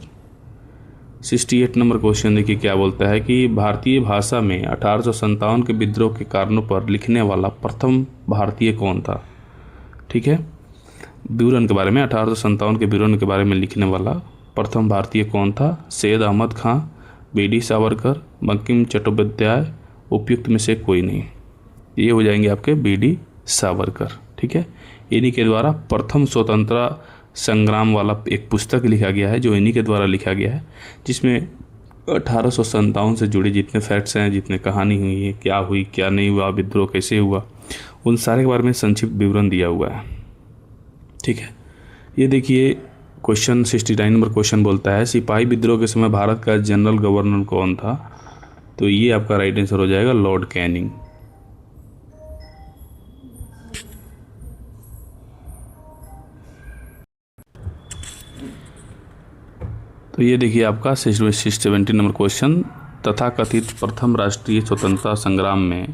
68 number question देखिए क्या बोलता है कि भारतीय भाषा में 1857 के विद्रोह के कारणों पर लिखने वाला प्रथम भारतीय कौन था? ठीक है, विवरण के बारे में, 1857 के विवरण के बारे में लिखने वाला प्रथम भारतीय कौन था? सैयद अहमद खां, बीडी सावरकर, बंकिम चट्टोपाध्याय, उपयुक्त में से कोई नहीं। ये हो जाएंगे आपके बीडी सावरकर, ठीक है। इन्हीं के द्वारा प्रथम स्वतंत्रता संग्राम वाला एक पुस्तक लिखा गया है, जो इन्हीं के द्वारा लिखा गया है, जिसमें 1857 से जुड़े जितने फैक्ट्स हैं, जितने कहानी हुई है, क्या हुई क्या नहीं हुआ, विद्रोह कैसे हुआ, उन सारे के बारे में संक्षिप्त विवरण दिया हुआ है, ठीक है। ये देखिए क्वेश्चन 69 नंबर क्वेश्चन बोलता है सिपाही विद्रोह के समय भारत का जनरल गवर्नर कौन था? तो ये आपका राइट आंसर हो जाएगा लॉर्ड कैनिंग। तो ये देखिए आपका 70 नंबर क्वेश्चन, तथाकथित प्रथम राष्ट्रीय स्वतंत्रता संग्राम में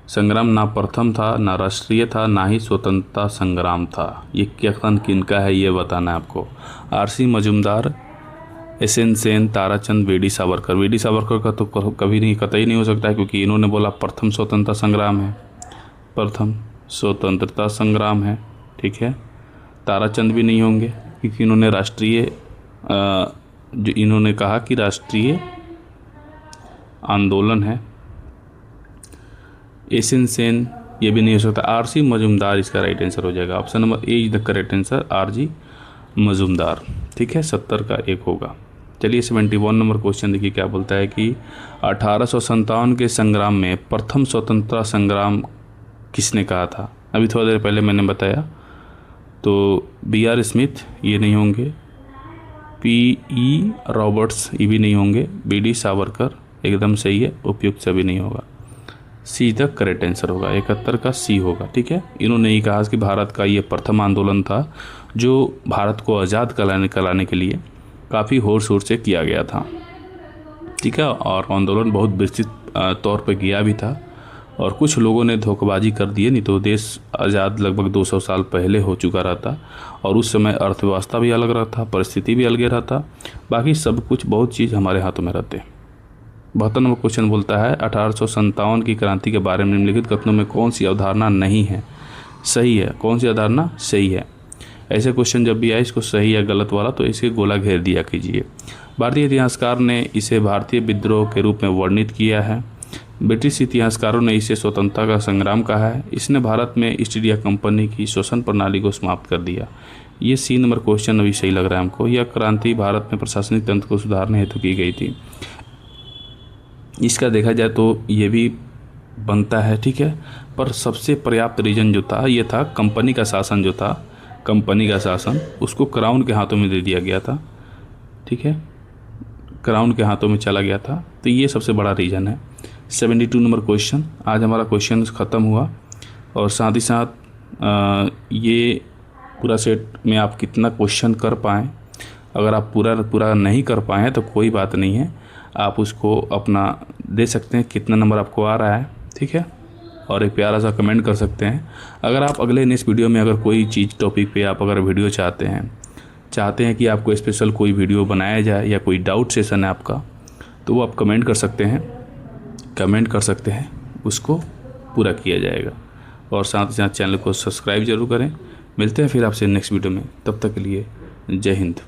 संग्राम ना प्रथम था, ना राष्ट्रीय था, ना ही स्वतंत्रता संग्राम था। ये कथन किनका है ये बताना है आपको। R C Majumdar, S N Sen, Tarachand, V D Savarkar. V D Savarkar का तो कभी नहीं, कतई नहीं हो सकता है, क्योंकि इन्होंने बोला प्रथम स्वतंत्रता संग्राम है, प्रथम स्वतंत्रता संग्राम है, ठीक है। ताराचंद भी नहीं होंगे, क्योंकि इन्होंने राष्ट्रीय जो इन्होंने कहा कि राष्ट्रीय आंदोलन है। एसएन सेन ये भी नहीं हो सकता। आरसी मजूमदार इसका राइट आंसर हो जाएगा। Option number A is the correct answer, R G Majumdar, ठीक है। 70 का एक होगा। चलिए 71 नंबर क्वेश्चन देखिए क्या बोलता है कि 1857 के संग्राम में प्रथम स्वतंत्रता संग्राम किसने कहा था? अभी थोड़ा देर पहले मैंने बताया। तो BR स्मिथ ये नहीं होंगे, PE रॉबर्ट्स ये भी नहीं होंगे, BD सावरकर एकदम सही है, उपयुक्त से भी नहीं होगा। सी द करेक्ट आंसर होगा, 71 का सी होगा, ठीक है। इन्होंने ही कहा कि भारत का ये प्रथम आंदोलन था जो भारत को आज़ाद कराने के लिए काफ़ी होड़ शोर से किया गया था, ठीक है। और आंदोलन बहुत विस्तृत तौर पर किया भी था, और कुछ लोगों ने धोखेबाजी कर दिए, नहीं तो देश आज़ाद लगभग 200 साल पहले हो चुका रहता, और उस समय अर्थव्यवस्था भी अलग रहता, परिस्थिति भी अलग रहता, बाकी सब कुछ बहुत चीज़ हमारे हाथों में रहते। 72 नंबर क्वेश्चन बोलता है 1857 की क्रांति के बारे में निम्नलिखित कथनों में कौन सी अवधारणा नहीं है? सही है, कौन सी अवधारणा सही है? ऐसे क्वेश्चन जब भी आए इसको सही या गलत वाला तो इसके गोला घेर दिया कीजिए। भारतीय इतिहासकार ने इसे भारतीय विद्रोह के रूप में वर्णित किया है। ब्रिटिश इतिहासकारों ने इसे स्वतंत्रता का संग्राम कहा है। इसने भारत में ईस्ट इंडिया कंपनी की शोषण प्रणाली को समाप्त कर दिया। ये सी नंबर क्वेश्चन अभी सही लग रहा है हमको। यह क्रांति भारत में प्रशासनिक तंत्र को सुधारने हेतु की गई थी। इसका देखा जाए तो ये भी बनता है, ठीक है। पर सबसे पर्याप्त रीजन जो था ये था कंपनी का शासन जो था, कंपनी का शासन उसको क्राउन के हाथों में दे दिया गया था, ठीक है। क्राउन के हाथों में चला गया था। तो ये सबसे बड़ा रीज़न है। 72 नंबर क्वेश्चन, आज हमारा क्वेश्चन ख़त्म हुआ। और साथ ही साथ ये पूरा सेट में आप कितना क्वेश्चन कर पाएँ, अगर आप पूरा नहीं कर पाएँ तो कोई बात नहीं है, आप उसको अपना दे सकते हैं कितना नंबर आपको आ रहा है, ठीक है, और एक प्यारा सा कमेंट कर सकते हैं। अगर आप अगले नेक्स्ट वीडियो में अगर कोई चीज़ टॉपिक पे आप अगर वीडियो चाहते हैं कि आपको स्पेशल कोई वीडियो बनाया जाए या कोई डाउट सेशन है आपका, तो वो आप कमेंट कर सकते हैं, उसको पूरा किया जाएगा। और साथ ही साथ चैनल को सब्सक्राइब जरूर करें। मिलते हैं फिर आपसे नेक्स्ट वीडियो में, तब तक के लिए जय हिंद।